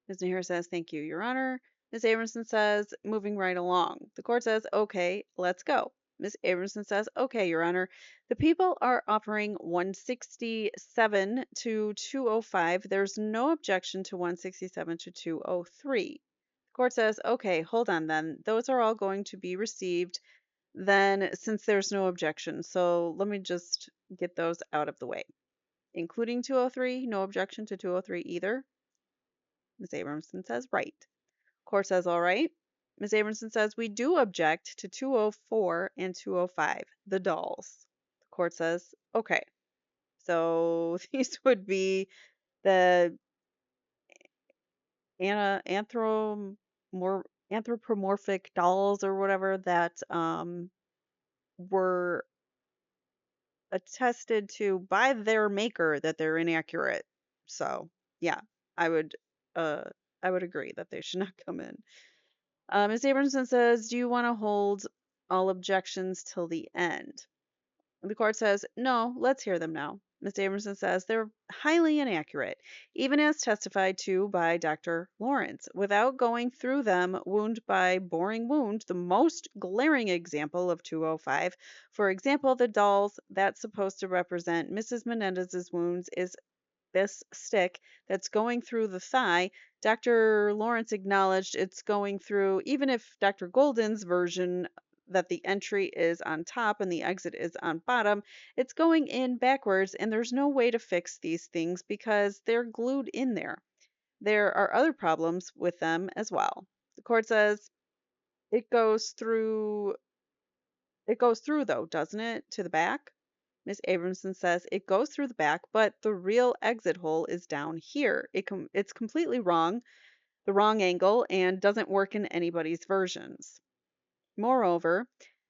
Ms. Nahir says, thank you, Your Honor. Ms. Abramson says, moving right along. The court says, okay, let's go. Ms. Abramson says, okay, Your Honor. The people are offering 167 to 205. There's no objection to 167 to 203. The court says, okay, hold on then. Those are all going to be received then since there's no objection. So let me just get those out of the way. Including 203, no objection to 203 either. Ms. Abramson says, right. Court says, all right. Ms. Abramson says, we do object to 204 and 205, the dolls. The court says, okay. So these would be the anthropomorphic dolls or whatever that were attested to by their maker that they're inaccurate. So yeah, I would uh I would agree that they should not come in. Ms. Abramson says, do you want to hold all objections till the end? The court says, no, let's hear them now. Ms. Abramson says they're highly inaccurate, even as testified to by Dr. Lawrence. Without going through them wound by boring wound, the most glaring example of 205, for example, the dolls that's supposed to represent Mrs. Menendez's wounds is this stick that's going through the thigh. Dr. Lawrence acknowledged it's going through, even if Dr. Golden's version that the entry is on top and the exit is on bottom, it's going in backwards, and there's no way to fix these things because they're glued in there. There are other problems with them as well. The court says it goes through though, doesn't it, to the back? Miss Abramson says it goes through the back, but the real exit hole is down here. It's completely wrong, the wrong angle, and doesn't work in anybody's versions. Moreover,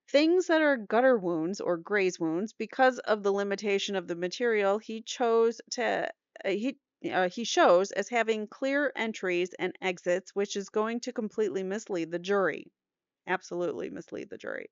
things that are gutter wounds or graze wounds, because of the limitation of the material, he shows as having clear entries and exits, which is going to completely mislead the jury. Absolutely mislead the jury.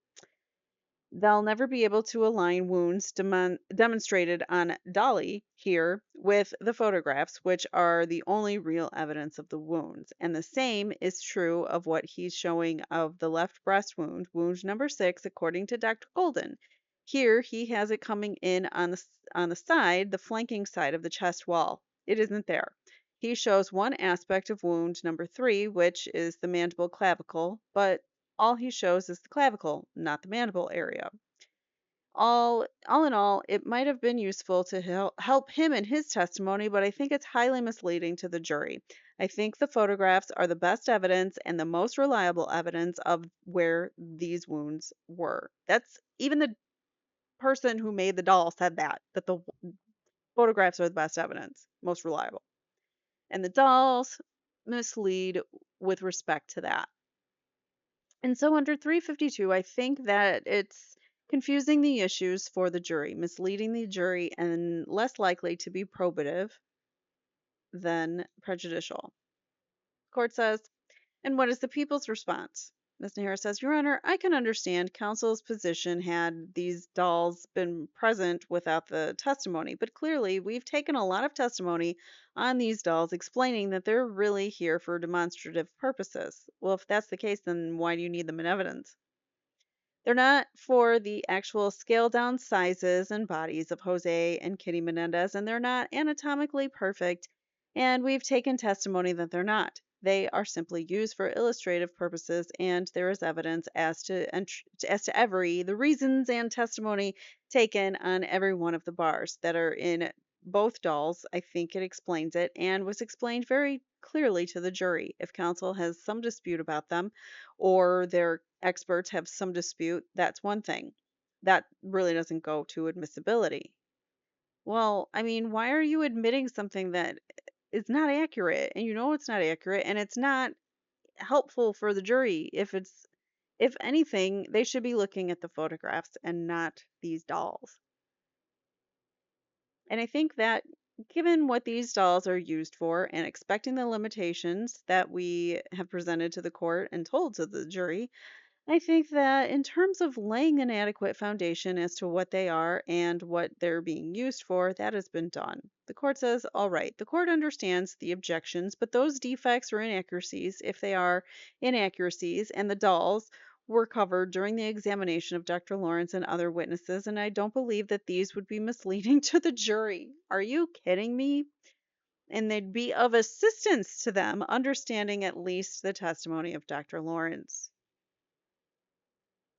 They'll never be able to align wounds demonstrated on Dolly here with the photographs, which are the only real evidence of the wounds. And the same is true of what he's showing of the left breast wound, wound number 6, according to Dr. Golden. Here he has it coming in on the side, the flanking side of the chest wall. It isn't there. He shows one aspect of wound number 3, which is the mandible clavicle, but all he shows is the clavicle, not the mandible area. All in all, it might have been useful to help him in his testimony, but I think it's highly misleading to the jury. I think the photographs are the best evidence and the most reliable evidence of where these wounds were. That's even the person who made the doll said that the photographs are the best evidence, most reliable. And the dolls mislead with respect to that. And so under 352, I think that it's confusing the issues for the jury, misleading the jury, and less likely to be probative than prejudicial. Court says, and what is the people's response? Ms. Nahara says, Your Honor, I can understand counsel's position had these dolls been present without the testimony, but clearly we've taken a lot of testimony on these dolls explaining that they're really here for demonstrative purposes. Well, if that's the case, then why do you need them in evidence? They're not for the actual scaled down sizes and bodies of Jose and Kitty Menendez, and they're not anatomically perfect, and we've taken testimony that they're not. They are simply used for illustrative purposes, and there is evidence as to every the reasons and testimony taken on every one of the bars that are in both dolls. I think it explains it and was explained very clearly to the jury. If counsel has some dispute about them, or their experts have some dispute, that's one thing. That really doesn't go to admissibility. Well, I mean, why are you admitting something that is not accurate and you know it's not accurate and it's not helpful for the jury? If anything, they should be looking at the photographs and not these dolls. And I think that given what these dolls are used for and expecting the limitations that we have presented to the court and told to the jury, I think that in terms of laying an adequate foundation as to what they are and what they're being used for, that has been done. The court says, all right, the court understands the objections, but those defects or inaccuracies, if they are inaccuracies, and the dolls were covered during the examination of Dr. Lawrence and other witnesses, and I don't believe that these would be misleading to the jury. Are you kidding me? And they'd be of assistance to them understanding at least the testimony of Dr. Lawrence.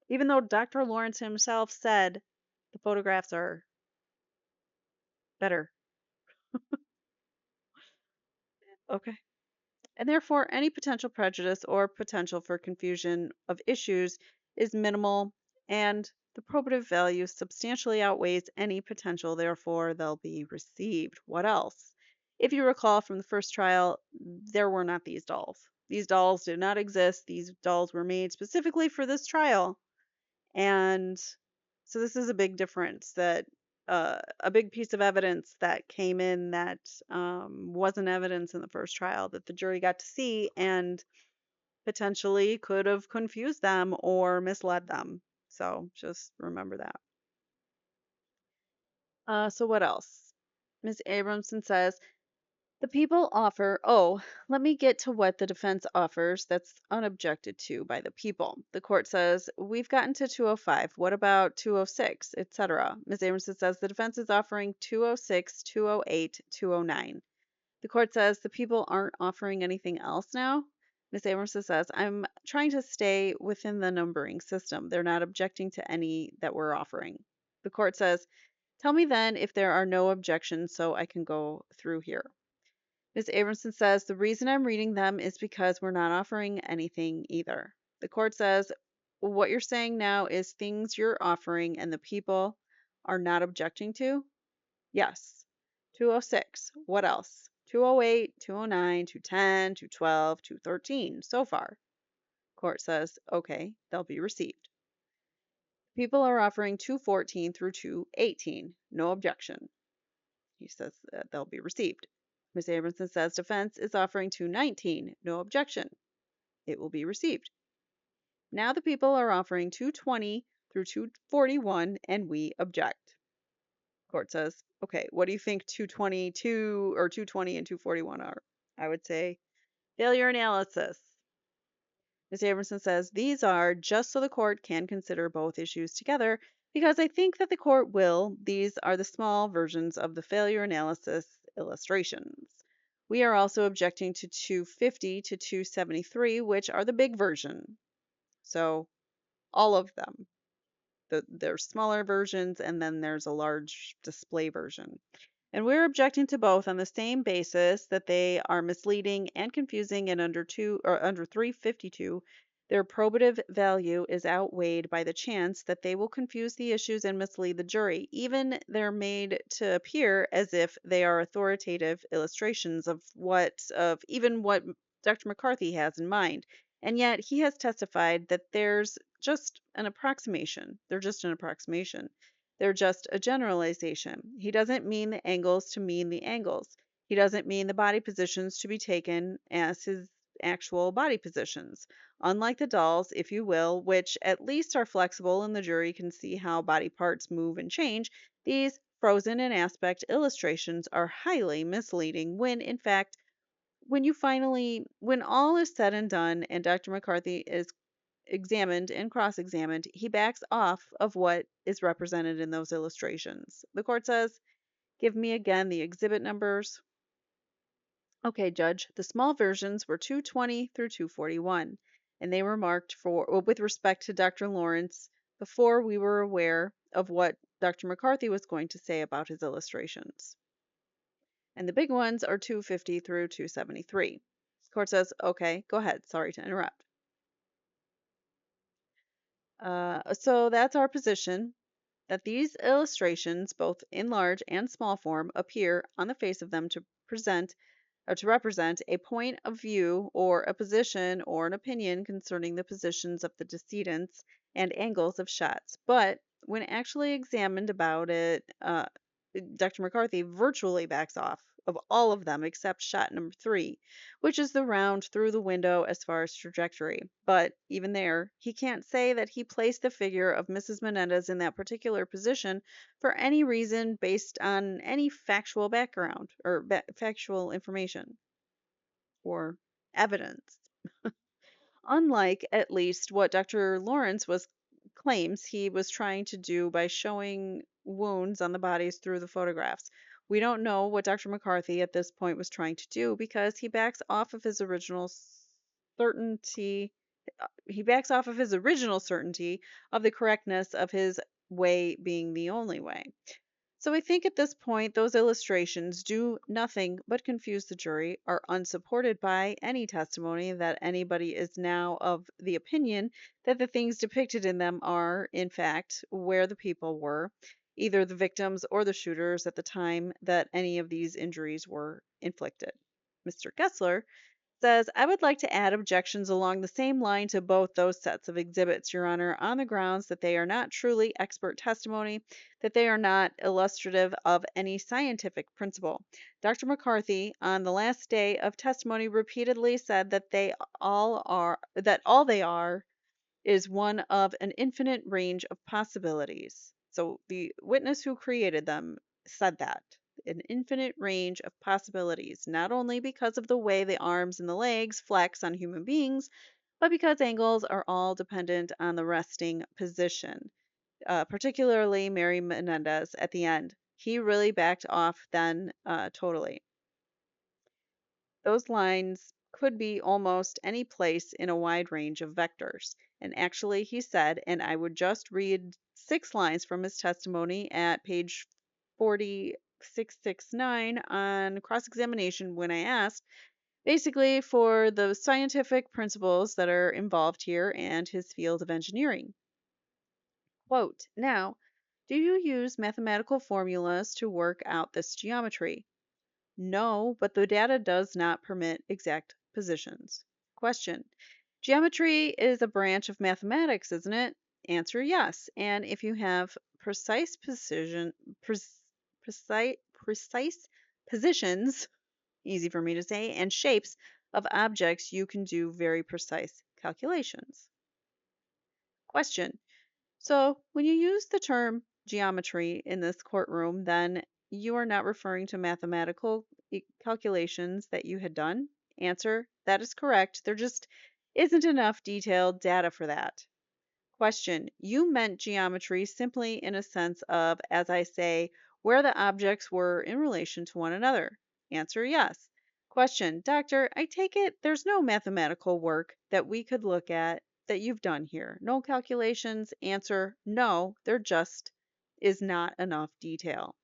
Even though Dr. Lawrence himself said the photographs are better. Okay. And therefore, any potential prejudice or potential for confusion of issues is minimal, and the probative value substantially outweighs any potential, therefore, they'll be received. What else? If you recall from the first trial, there were not these dolls. These dolls did not exist. These dolls were made specifically for this trial. And so this is a big difference that a big piece of evidence that came in that wasn't evidence in the first trial that the jury got to see and potentially could have confused them or misled them. So just remember that. So what else? Ms. Abramson says, the people offer, oh, let me get to what the defense offers that's unobjected to by the people. The court says, we've gotten to 205. What about 206, etc.? Ms. Abramson says the defense is offering 206, 208, 209. The court says the people aren't offering anything else now. Ms. Abramson says, I'm trying to stay within the numbering system. They're not objecting to any that we're offering. The court says, tell me then if there are no objections so I can go through here. Ms. Abramson says, the reason I'm reading them is because we're not offering anything either. The court says, what you're saying now is things you're offering and the people are not objecting to? Yes. 206. What else? 208, 209, 210, 212, 213 so far. Court says, okay, they'll be received. People are offering 214 through 218. No objection. He says that they'll be received. Ms. Abramson says defense is offering 219. No objection. It will be received. Now the people are offering 220 through 241 and we object. Court says, okay, what do you think 222 or 220 and 241 are? I would say failure analysis. Ms. Abramson says these are just so the court can consider both issues together because I think that the court will. These are the small versions of the failure analysis illustrations. We are also objecting to 250 to 273, which are the big version. So all of them. There's smaller versions, and then there's a large display version. And we're objecting to both on the same basis that they are misleading and confusing, and under 352, their probative value is outweighed by the chance that they will confuse the issues and mislead the jury. Even they're made to appear as if they are authoritative illustrations of even what Dr. McCarthy has in mind. And yet he has testified that there's just an approximation. They're just an approximation. They're just a generalization. He doesn't mean the angles to mean the angles. He doesn't mean the body positions to be taken as his actual body positions. Unlike the dolls, if you will, which at least are flexible and the jury can see how body parts move and change, these frozen in aspect illustrations are highly misleading when, in fact, when all is said and done and Dr. McCarthy is examined and cross examined, he backs off of what is represented in those illustrations. The court says, give me again the exhibit numbers. Okay, Judge, the small versions were 220 through 241, and they were marked with respect to Dr. Lawrence before we were aware of what Dr. McCarthy was going to say about his illustrations. And the big ones are 250 through 273. The court says, okay, go ahead. Sorry to interrupt. So that's our position, that these illustrations, both in large and small form, appear on the face of them to represent a point of view or a position or an opinion concerning the positions of the decedents and angles of shots. But when actually examined about it, Dr. McCarthy virtually backs off of all of them except shot number 3, which is the round through the window as far as trajectory. But even there, he can't say that he placed the figure of Mrs. Menendez in that particular position for any reason based on any factual background or factual information or evidence. Unlike at least what Dr. Lawrence was claims he was trying to do by showing wounds on the bodies through the photographs. We don't know what Dr. McCarthy at this point was trying to do because certainty he backs off of his original certainty of the correctness of his way being the only way. So I think at this point, those illustrations do nothing but confuse the jury, are unsupported by any testimony that anybody is now of the opinion that the things depicted in them are, in fact, where the people were, either the victims or the shooters at the time that any of these injuries were inflicted. Mr. Gessler says, I would like to add objections along the same line to both those sets of exhibits, Your Honor, on the grounds that they are not truly expert testimony, that they are not illustrative of any scientific principle. Dr. McCarthy, on the last day of testimony, repeatedly said that all they are is one of an infinite range of possibilities. So the witness who created them said that. An infinite range of possibilities, not only because of the way the arms and the legs flex on human beings, but because angles are all dependent on the resting position, particularly Mary Menendez at the end. He really backed off then totally. Those lines could be almost any place in a wide range of vectors. And actually, he said, and I would just read 6 lines from his testimony at page 4669 on cross examination when I asked, basically for the scientific principles that are involved here and his field of engineering. Quote, now, do you use mathematical formulas to work out this geometry? No, but the data does not permit exact positions. Question. Geometry is a branch of mathematics, isn't it? Answer yes. And if you have precise positions, easy for me to say, and shapes of objects, you can do very precise calculations. Question. So, when you use the term geometry in this courtroom, then you are not referring to mathematical calculations that you had done? Answer, that is correct. There just isn't enough detailed data for that. Question, you meant geometry simply in a sense of, as I say, where the objects were in relation to one another. Answer, yes. Question, Doctor, I take it there's no mathematical work that we could look at that you've done here. No calculations. Answer, no, there just is not enough detail.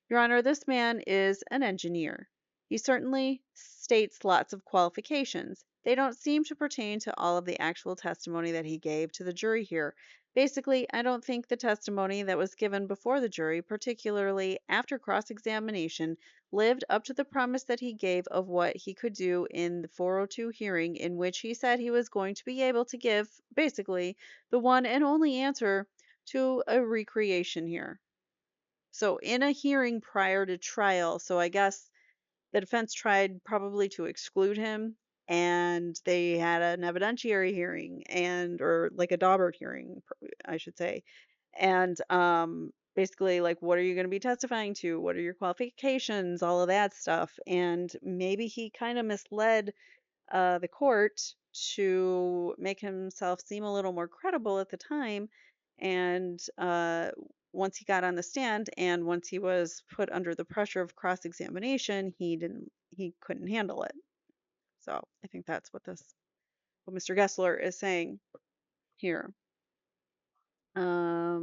Your Honor, this man is an engineer. He certainly states lots of qualifications. They don't seem to pertain to all of the actual testimony that he gave to the jury here. Basically, I don't think the testimony that was given before the jury, particularly after cross examination, lived up to the promise that he gave of what he could do in the 402 hearing, in which he said he was going to be able to give, basically, the one and only answer to a recreation here. So in a hearing prior to trial, so I guess the defense tried probably to exclude him, and they had an evidentiary hearing and or like a Daubert hearing, I should say. And basically like what are you going to be testifying to? What are your qualifications? All of that stuff. And maybe he kind of misled the court to make himself seem a little more credible at the time. And once he got on the stand and once he was put under the pressure of cross examination, he couldn't handle it. So I think that's what Mr. Gessler is saying here. All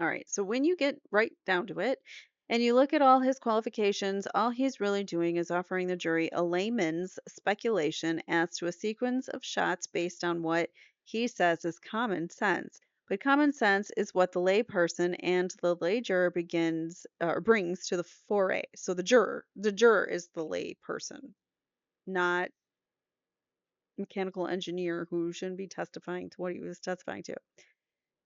right. So when you get right down to it and you look at all his qualifications, all he's really doing is offering the jury a layman's speculation as to a sequence of shots based on what he says is common sense. But common sense is what the layperson and the lay juror begins or brings to the foray. So the juror is the layperson, not mechanical engineer who shouldn't be testifying to what he was testifying to.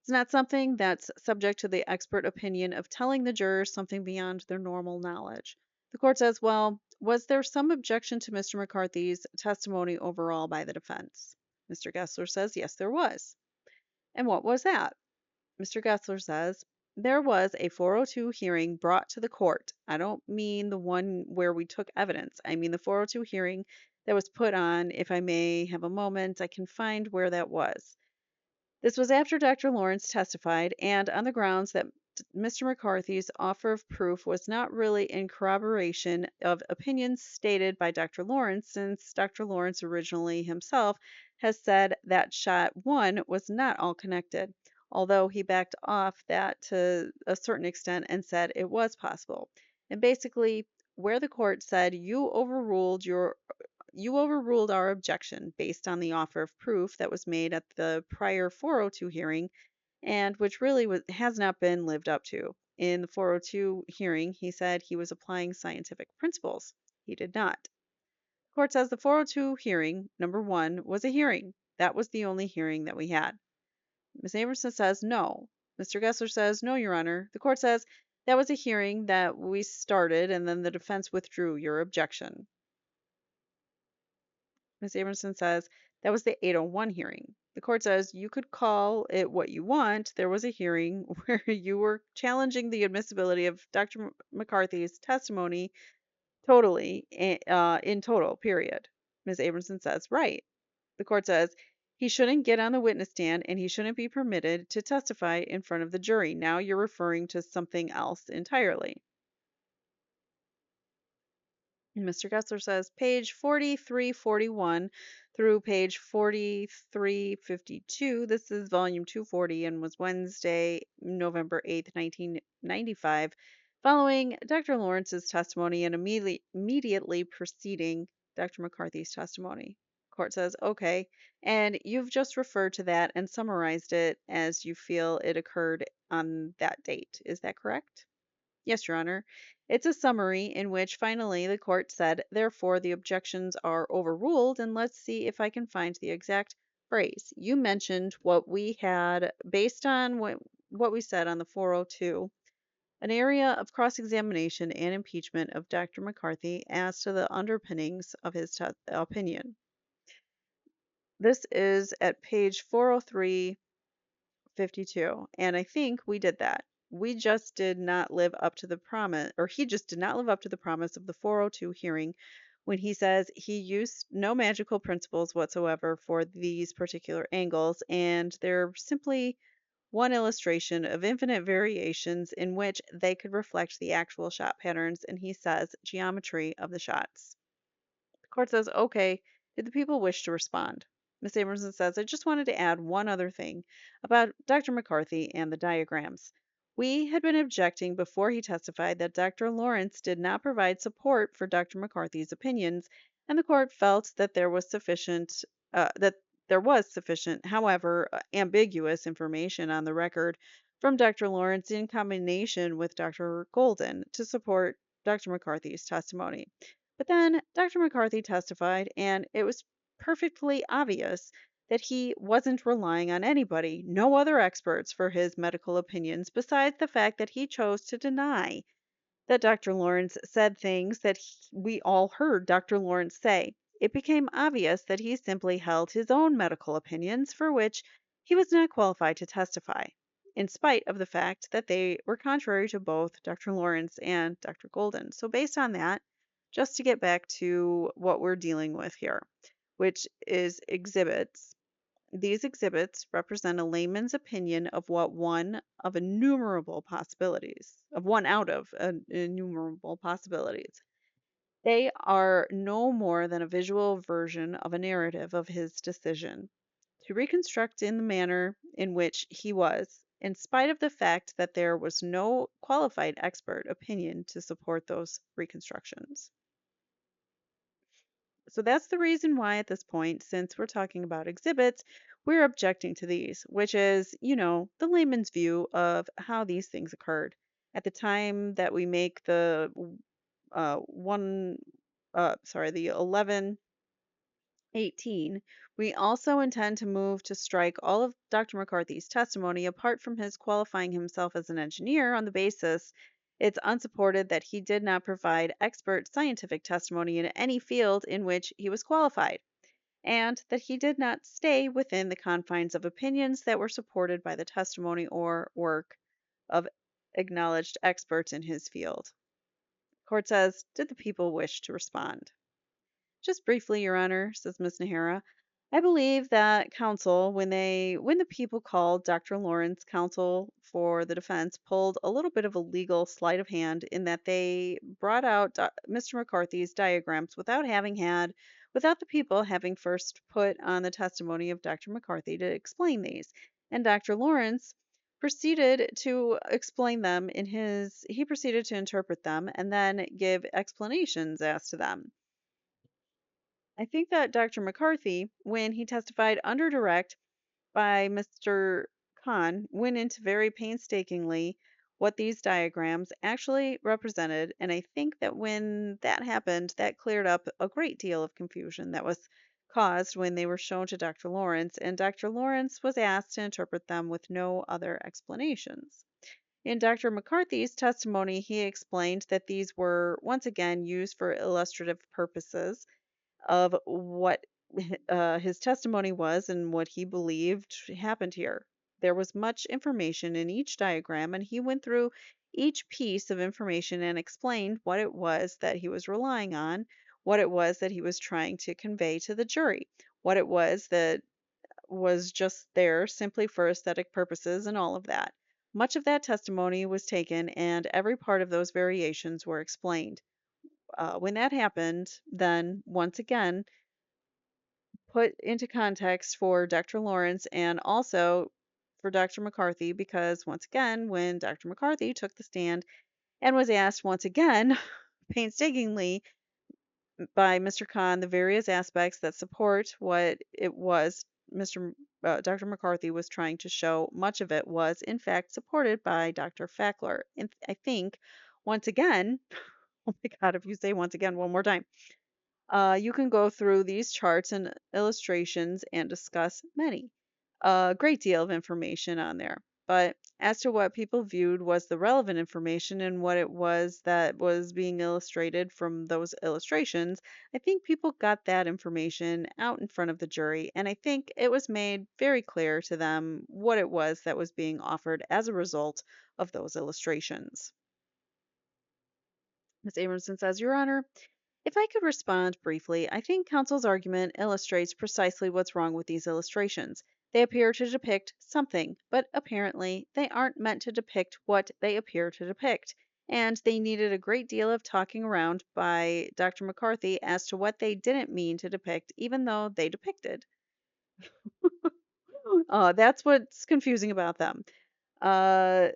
It's not something that's subject to the expert opinion of telling the jurors something beyond their normal knowledge. The court says, well, was there some objection to Mr. McCarthy's testimony overall by the defense? Mr. Gessler says, yes, there was. And what was that? Mr. Gessler says, there was a 402 hearing brought to the court. I don't mean the one where we took evidence. I mean the 402 hearing that was put on. If I may have a moment, I can find where that was. This was after Dr. Lawrence testified, and on the grounds that Mr. McCarthy's offer of proof was not really in corroboration of opinions stated by Dr. Lawrence, since Dr. Lawrence originally himself has said that shot one was not all connected, although he backed off that to a certain extent and said it was possible. And basically, where the court said you overruled our objection based on the offer of proof that was made at the prior 402 hearing and which really has not been lived up to. In the 402 hearing, he said he was applying scientific principles. He did not. The court says the 402 hearing, number one, was a hearing. That was the only hearing that we had. Ms. Amerson says no. Mr. Gessler says no, Your Honor. The court says that was a hearing that we started and then the defense withdrew your objection. Ms. Amerson says that was the 801 hearing. The court says you could call it what you want. There was a hearing where you were challenging the admissibility of Dr. McCarthy's testimony totally, in total, period. Ms. Amerson says, right. The court says he shouldn't get on the witness stand and he shouldn't be permitted to testify in front of the jury. Now you're referring to something else entirely. Mr. Gessler says page 4341 through page 4352. This is volume 240 and was Wednesday, November 8th, 1995, following Dr. Lawrence's testimony and immediately preceding Dr. McCarthy's testimony. Court says, okay, and you've just referred to that and summarized it as you feel it occurred on that date. Is that correct? Yes, Your Honor. It's a summary in which finally the court said, therefore, the objections are overruled, and let's see if I can find the exact phrase. You mentioned what we had based on what we said on the 402, an area of cross examination and impeachment of Dr. McCarthy as to the underpinnings of his opinion. This is at page 40352, and I think we did that. We just did not live up to the promise, or he just did not live up to the promise of the 402 hearing when he says he used no magical principles whatsoever for these particular angles, and they're simply one illustration of infinite variations in which they could reflect the actual shot patterns, and he says geometry of the shots. Court says, okay, did the people wish to respond? Ms. Abramson says, I just wanted to add one other thing about Dr. McCarthy and the diagrams. We had been objecting before he testified that Dr. Lawrence did not provide support for Dr. McCarthy's opinions, and the court felt that there was sufficient, however, ambiguous information on the record from Dr. Lawrence in combination with Dr. Golden to support Dr. McCarthy's testimony. But then Dr. McCarthy testified, and it was perfectly obvious that he wasn't relying on anybody, no other experts, for his medical opinions, besides the fact that he chose to deny that Dr. Lawrence said things that we all heard Dr. Lawrence say. It became obvious that he simply held his own medical opinions for which he was not qualified to testify, in spite of the fact that they were contrary to both Dr. Lawrence and Dr. Golden. So, based on that, just to get back to what we're dealing with here, which is exhibits. These exhibits represent a layman's opinion of one out of innumerable possibilities. They are no more than a visual version of a narrative of his decision to reconstruct in the manner in which he was, in spite of the fact that there was no qualified expert opinion to support those reconstructions. So that's the reason why at this point, since we're talking about exhibits, we're objecting to these, which is, the layman's view of how these things occurred. At the time that we make the the 1118, we also intend to move to strike all of Dr. McCarthy's testimony apart from his qualifying himself as an engineer on the basis it's unsupported that he did not provide expert scientific testimony in any field in which he was qualified, and that he did not stay within the confines of opinions that were supported by the testimony or work of acknowledged experts in his field. Court says, did the people wish to respond? Just briefly, Your Honor, says Ms. Nahara, I believe that counsel, when the people called Dr. Lawrence, counsel for the defense, pulled a little bit of a legal sleight of hand in that they brought out Mr. McCarthy's diagrams without the people having first put on the testimony of Dr. McCarthy to explain these. And Dr. Lawrence proceeded to he proceeded to interpret them and then give explanations as to them. I think that Dr. McCarthy, when he testified under direct by Mr. Khan, went into very painstakingly what these diagrams actually represented, and I think that when that happened, that cleared up a great deal of confusion that was caused when they were shown to Dr. Lawrence, and Dr. Lawrence was asked to interpret them with no other explanations. In Dr. McCarthy's testimony, he explained that these were once again used for illustrative purposes of what his testimony was and what he believed happened here. There was much information in each diagram, and he went through each piece of information and explained what it was that he was relying on, what it was that he was trying to convey to the jury, what it was that was just there simply for aesthetic purposes, and all of that. Much of that testimony was taken, and every part of those variations were explained. When that happened, then once again, put into context for Dr. Lawrence and also for Dr. McCarthy, because once again, when Dr. McCarthy took the stand and was asked once again, painstakingly by Mr. Khan, the various aspects that support what it was Dr. McCarthy was trying to show, much of it was in fact supported by Dr. Fackler. And I think, once again, oh my God, if you say once again one more time, you can go through these charts and illustrations and discuss a great deal of information on there. But as to what people viewed was the relevant information and what it was that was being illustrated from those illustrations, I think people got that information out in front of the jury, and I think it was made very clear to them what it was that was being offered as a result of those illustrations. Ms. Abramson says, Your Honor, if I could respond briefly, I think counsel's argument illustrates precisely what's wrong with these illustrations. They appear to depict something, but apparently they aren't meant to depict what they appear to depict. and they needed a great deal of talking around by Dr. McCarthy as to what they didn't mean to depict, even though they depicted. That's what's confusing about them. Uh,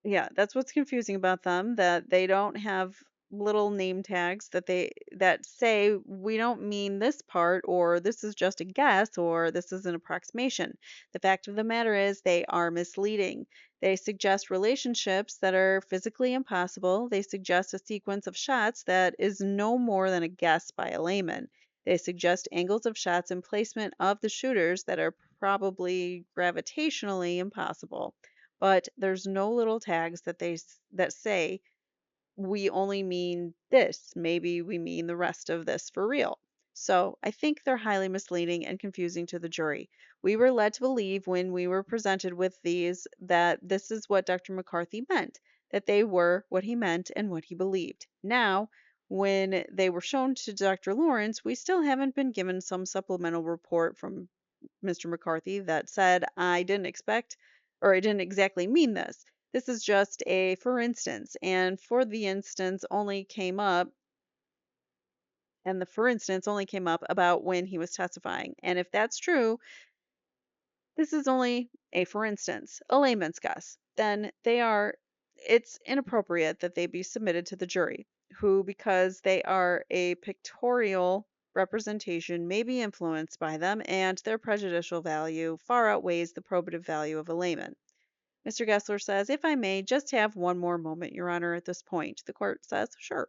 Yeah, that's what's confusing about them, that they don't have little name tags that say we don't mean this part, or this is just a guess, or this is an approximation. The fact of the matter is they are misleading. They suggest relationships that are physically impossible. They suggest a sequence of shots that is no more than a guess by a layman. They suggest angles of shots and placement of the shooters that are probably gravitationally impossible, but there's no little tags that say we only mean this. Maybe we mean the rest of this for real. So I think they're highly misleading and confusing to the jury. We were led to believe when we were presented with these that this is what Dr. McCarthy meant, that they were what he meant and what he believed. Now, when they were shown to Dr. Lawrence, we still haven't been given some supplemental report from Mr. McCarthy that said, I didn't expect, or I didn't exactly mean this. This is just a for instance, and for the instance only came up, and the for instance only came up about when he was testifying. And if that's true, this is only a for instance, a layman's guess. Then it's inappropriate that they be submitted to the jury, who, because they are a pictorial representation, may be influenced by them, and their prejudicial value far outweighs the probative value of a layman. Mr. Gessler says, if I may just have one more moment, Your Honor, at this point. The court says, sure.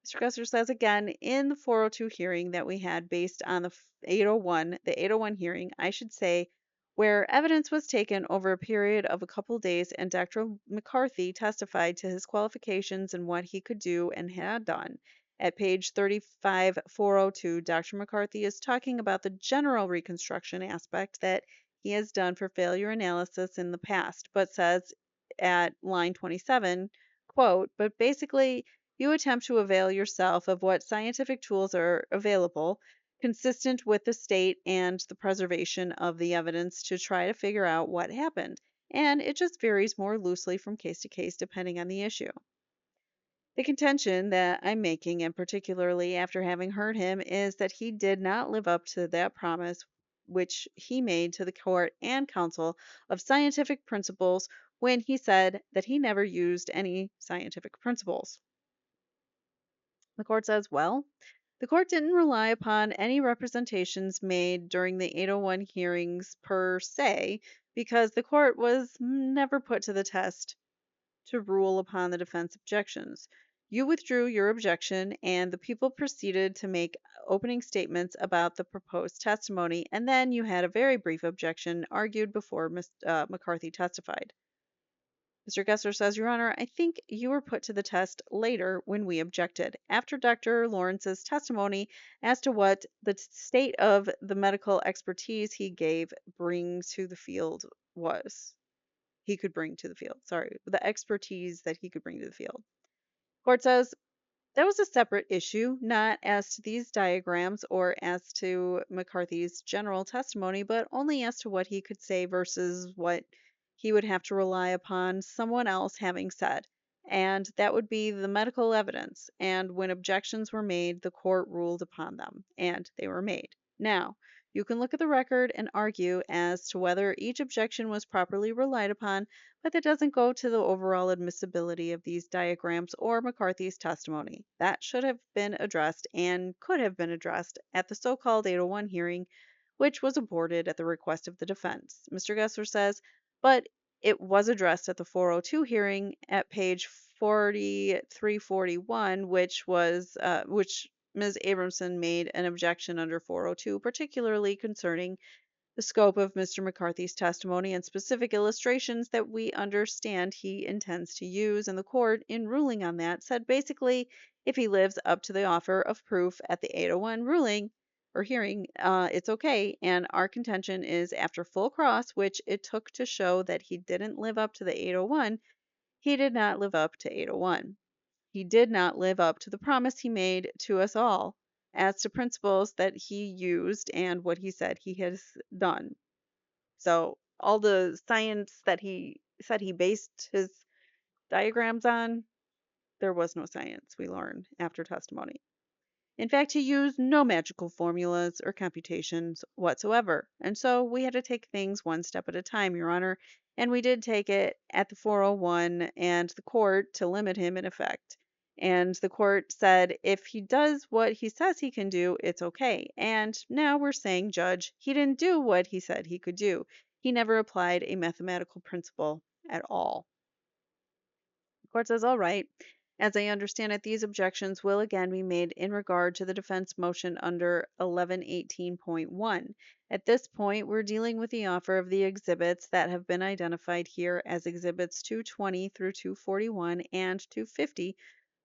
Mr. Gessler says again, in the 402 hearing that we had based on the 801 hearing, I should say, where evidence was taken over a period of a couple days and Dr. McCarthy testified to his qualifications and what he could do and had done. At page 35, 402, Dr. McCarthy is talking about the general reconstruction aspect that he has done for failure analysis in the past, but says at line 27, quote, but basically, you attempt to avail yourself of what scientific tools are available, consistent with the state and the preservation of the evidence to try to figure out what happened. And it just varies more loosely from case to case depending on the issue. The contention that I'm making, and particularly after having heard him, is that he did not live up to that promise which he made to the court and counsel of scientific principles when he said that he never used any scientific principles. The court says, well, the court didn't rely upon any representations made during the 801 hearings per se, because the court was never put to the test to rule upon the defense objections. You withdrew your objection, and the people proceeded to make opening statements about the proposed testimony, and then you had a very brief objection argued before McCarthy testified. Mr. Gessler says, Your Honor, I think you were put to the test later when we objected, after Dr. Lawrence's testimony as to what the state of the medical expertise he gave brings to the field was. He could bring to the field. Sorry, the expertise that he could bring to the field. Court says, that was a separate issue, not as to these diagrams or as to McCarthy's general testimony, but only as to what he could say versus what he would have to rely upon someone else having said. And that would be the medical evidence. And when objections were made, the court ruled upon them, and they were made. Now, you can look at the record and argue as to whether each objection was properly relied upon, but that doesn't go to the overall admissibility of these diagrams or McCarthy's testimony. That should have been addressed and could have been addressed at the so-called 801 hearing, which was aborted at the request of the defense. Mr. Gessler says, but it was addressed at the 402 hearing at page 4341, which Ms. Abramson made an objection under 402, particularly concerning the scope of Mr. McCarthy's testimony and specific illustrations that we understand he intends to use, and the court, in ruling on that, said basically if he lives up to the offer of proof at the 801 ruling or hearing, it's okay. And our contention is after full cross, which it took to show that he didn't live up to the 801, he did not live up to 801. He did not live up to the promise he made to us all as to principles that he used and what he said he has done. So all the science that he said he based his diagrams on, there was no science, we learn after testimony. In fact, he used no magical formulas or computations whatsoever. And so we had to take things one step at a time, Your Honor. And we did take it at the 401 and the court to limit him in effect. And the court said if he does what he says he can do, it's okay. And now we're saying, Judge, he didn't do what he said he could do. He never applied a mathematical principle at all. The court says, all right. As I understand it, these objections will again be made in regard to the defense motion under 1118.1. At this point, we're dealing with the offer of the exhibits that have been identified here as exhibits 220 through 241 and 250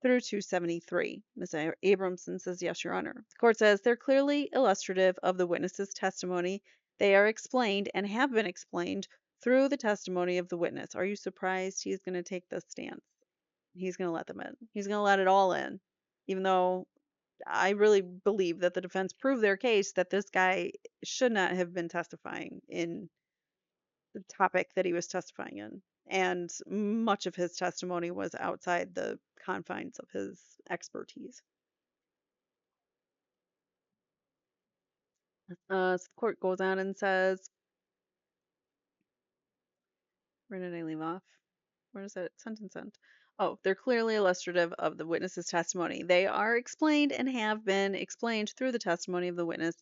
through 273. Ms. Abramson says, yes, Your Honor. The court says they're clearly illustrative of the witness's testimony. They are explained and have been explained through the testimony of the witness. Are you surprised he's going to take this stance? He's going to let them in. He's going to let it all in. Even though I really believe that the defense proved their case that this guy should not have been testifying in the topic that he was testifying in. And much of his testimony was outside the confines of his expertise. So the court goes on and says, where did I leave off? Where is that sentence end? Oh, they're clearly illustrative of the witness's testimony. They are explained and have been explained through the testimony of the witness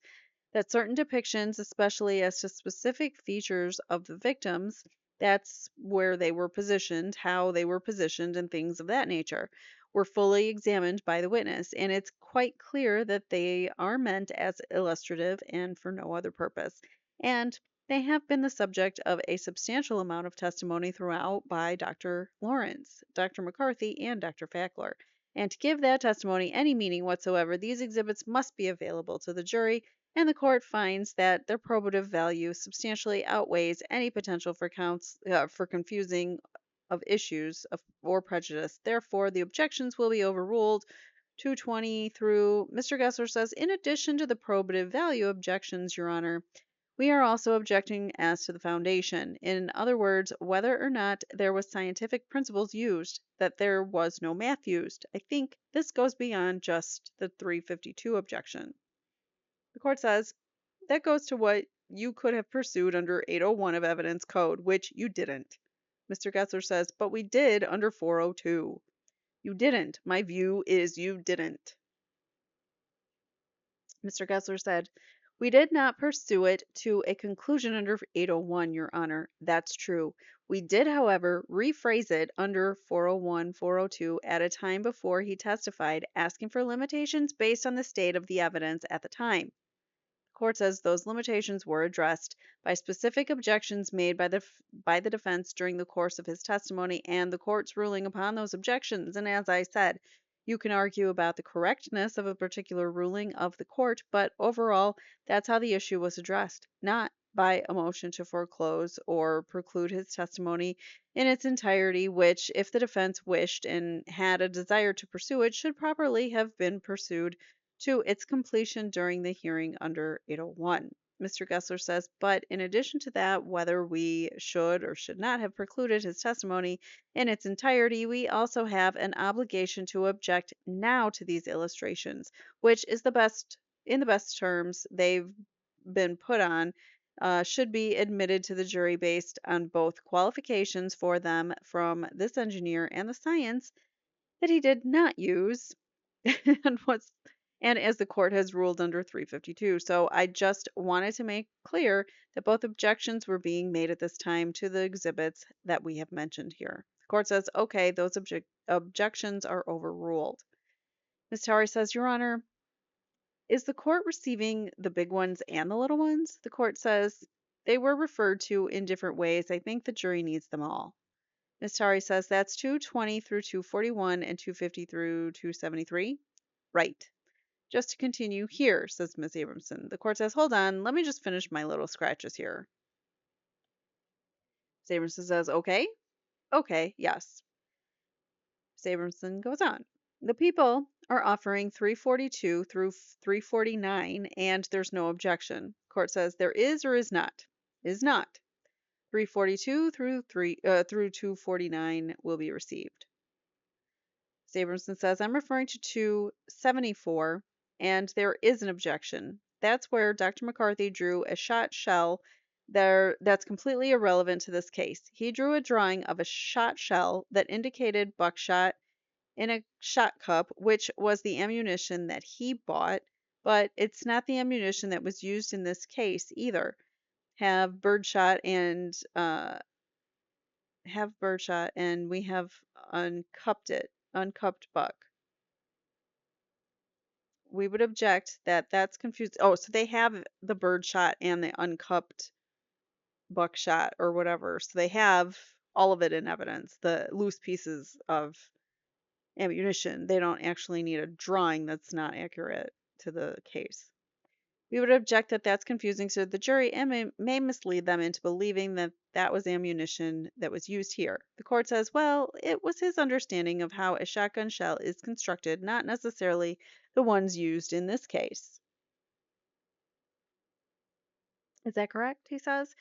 that certain depictions, especially as to specific features of the victims, that's where they were positioned, how they were positioned, and things of that nature, were fully examined by the witness. And it's quite clear that they are meant as illustrative and for no other purpose. And they have been the subject of a substantial amount of testimony throughout by Dr. Lawrence, Dr. McCarthy, and Dr. Fackler. And to give that testimony any meaning whatsoever, these exhibits must be available to the jury, and the court finds that their probative value substantially outweighs any potential for confusing of issues or prejudice. Therefore, the objections will be overruled. 220 through Mr. Gessler says, in addition to the probative value objections, Your Honor, we are also objecting as to the foundation. In other words, whether or not there was scientific principles used, that there was no math used. I think this goes beyond just the 352 objection. The court says that goes to what you could have pursued under 801 of Evidence Code, which you didn't. Mr. Gessler says, but we did under 402. You didn't. My view is you didn't. Mr. Gessler said, we did not pursue it to a conclusion under 801, Your Honor. That's true. We did, however, rephrase it under 401, 402 at a time before he testified, asking for limitations based on the state of the evidence at the time. The court says those limitations were addressed by specific objections made by the defense during the course of his testimony and the court's ruling upon those objections. And as I said, you can argue about the correctness of a particular ruling of the court, but overall, that's how the issue was addressed, not by a motion to foreclose or preclude his testimony in its entirety, which, if the defense wished and had a desire to pursue it, should properly have been pursued to its completion during the hearing under 801. Mr. Gessler says, but in addition to that, whether we should or should not have precluded his testimony in its entirety, we also have an obligation to object now to these illustrations, which is in the best terms they've been put on, should be admitted to the jury based on both qualifications for them from this engineer and the science that he did not use and what's and as the court has ruled under 352. So I just wanted to make clear that both objections were being made at this time to the exhibits that we have mentioned here. The court says, okay, those objections are overruled. Ms. Towery says, Your Honor, is the court receiving the big ones and the little ones? The court says, they were referred to in different ways. I think the jury needs them all. Ms. Towery says, that's 220 through 241 and 250 through 273. Right. Just to continue here, says Ms. Abramson. The court says, hold on, let me just finish my little scratches here. Ms. Abramson says, okay, yes. Ms. Abramson goes on. The people are offering 342 through 349, and there's no objection. Court says there is or is not. Is not. 342 through 249 will be received. Abramson says, I'm referring to 274, and there is an objection. That's where Dr. McCarthy drew a shot shell that's completely irrelevant to this case. He drew a drawing of a shot shell that indicated buckshot in a shot cup, which was the ammunition that he bought, but it's not the ammunition that was used in this case either. Have birdshot and we have uncupped buck. We would object that that's confused. Oh, so they have the birdshot and the uncupped buckshot or whatever. So they have all of it in evidence, the loose pieces of ammunition. They don't actually need a drawing that's not accurate to the case. We would object that that's confusing to the jury and may mislead them into believing that that was ammunition that was used here. The court says, well, it was his understanding of how a shotgun shell is constructed, not necessarily the ones used in this case. Is that correct? He says.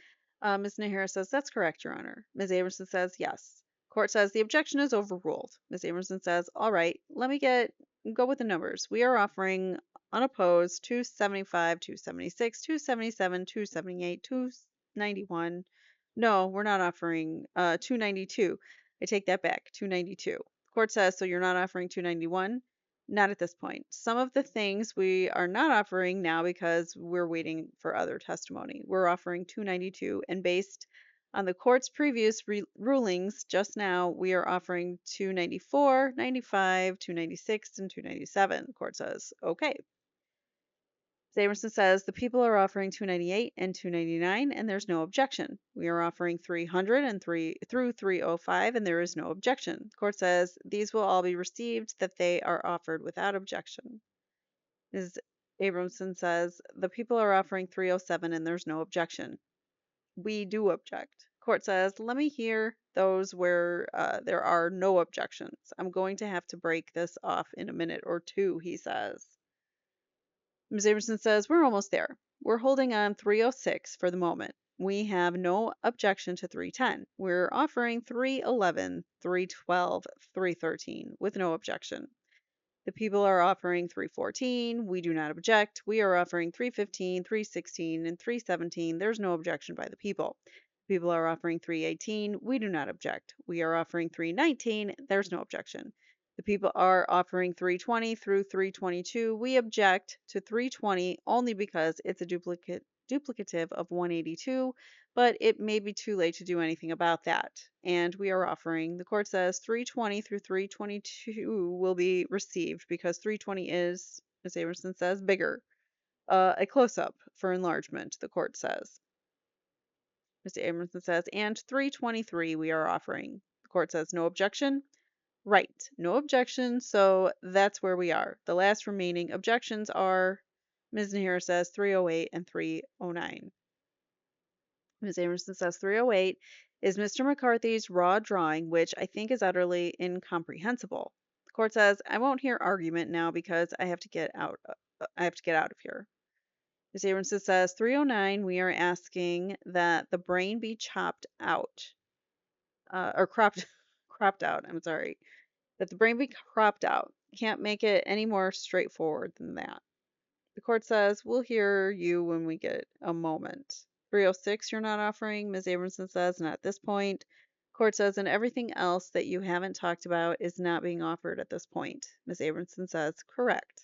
Ms. Nahara says, that's correct, Your Honor. Ms. Abramson says, yes. Court says the objection is overruled. Ms. Abramson says, all right, let me go with the numbers. We are offering unopposed 275, 276, 277, 278, 291. No, we're not offering 292. I take that back, 292. Court says, so you're not offering 291? Not at this point. Some of the things we are not offering now because we're waiting for other testimony. We're offering 292, and based on the court's previous rulings just now, we are offering 294, 95, 296, and 297. The court says, okay. Samerson says the people are offering 298 and 299, and there's no objection. We are offering 300 and 305, and there is no objection. The court says these will all be received, that they are offered without objection. Ms. Abramson says the people are offering 307, and there's no objection. We do object. Court says, let me hear those where there are no objections. I'm going to have to break this off in a minute or two, he says. Ms. Amerson says, we're almost there. We're holding on 306 for the moment. We have no objection to 310. We're offering 311, 312, 313 with no objection. The people are offering 314. We do not object. We are offering 315, 316, and 317. There's no objection by the people. People are offering 318. We do not object. We are offering 319. There's no objection. The people are offering 320 through 322. We object to 320 only because it's a duplicative of 182, but it may be too late to do anything about that. And we are offering, the court says, 320 through 322 will be received because 320 is, as Amerson says, bigger. A close-up for enlargement, the court says. Mr. Amerson says, and 323 we are offering. The court says, no objection. Right, no objection, so that's where we are. The last remaining objections are, Ms. Nahara says, 308 and 309. Ms. Amerson says 308 is Mr. McCarthy's raw drawing, which I think is utterly incomprehensible. The court says, I won't hear argument now because I have to get out. I have to get out of here. Ms. Amerson says 309. We are asking that the brain be chopped out, or cropped out. I'm sorry. That the brain be cropped out. Can't make it any more straightforward than that. The court says, we'll hear you when we get a moment. 306 you're not offering, Ms. Abramson says, not at this point. Court says, and everything else that you haven't talked about is not being offered at this point. Ms. Abramson says, correct.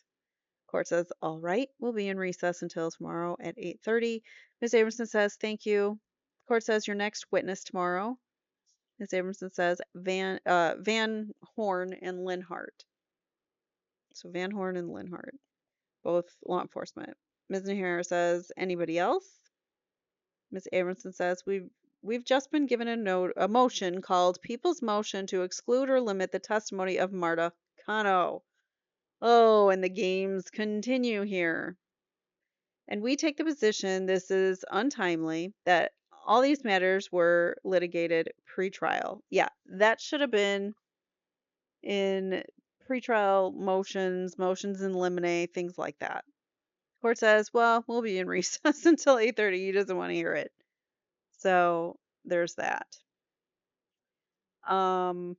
Court says, all right, we'll be in recess until tomorrow at 8:30. Ms. Abramson says, thank you. Court says, your next witness tomorrow. Ms. Abramson says, Van Horn and Linhart. So Van Horn and Linhart, both law enforcement. Ms. Nahara says, anybody else? Ms. Abramson says, we've just been given a motion called People's Motion to exclude or limit the testimony of Marta Cano. Oh, and the games continue here. And we take the position this is untimely, that all these matters were litigated pre-trial. Yeah, that should have been in pretrial motions in limine, things like that. Court says, well, we'll be in recess until 8:30. He doesn't want to hear it. So there's that. Um,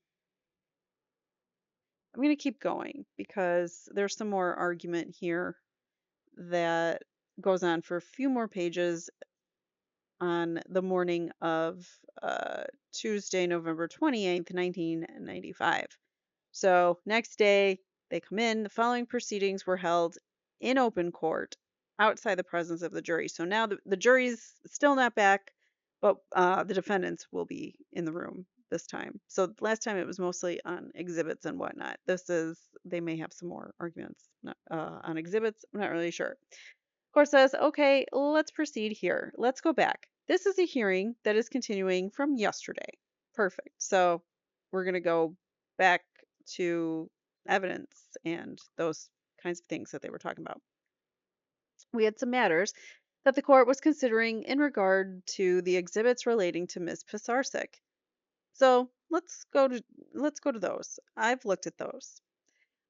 I'm going to keep going because there's some more argument here that goes on for a few more pages on the morning of Tuesday, November 28th, 1995. So, next day, they come in. The following proceedings were held in open court outside the presence of the jury. So now the jury's still not back, but the defendants will be in the room this time. So, last time it was mostly on exhibits and whatnot. They may have some more arguments on exhibits. I'm not really sure. Court says, okay, let's proceed here. Let's go back. This is a hearing that is continuing from yesterday. Perfect. So we're going to go back to evidence and those kinds of things that they were talking about. We had some matters that the court was considering in regard to the exhibits relating to Ms. Pisarcik. So let's go to those. I've looked at those.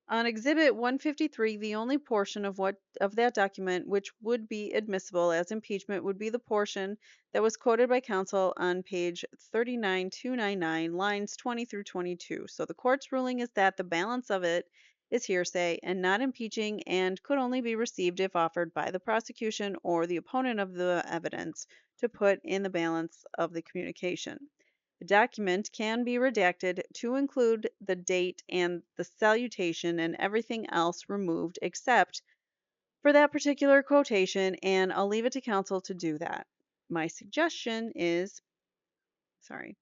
On Exhibit 153, the only portion of that document which would be admissible as impeachment would be the portion that was quoted by counsel on page 39299, lines 20 through 22. So the court's ruling is that the balance of it is hearsay and not impeaching and could only be received if offered by the prosecution or the opponent of the evidence to put in the balance of the communication. The document can be redacted to include the date and the salutation and everything else removed except for that particular quotation, and I'll leave it to counsel to do that. My suggestion is, sorry,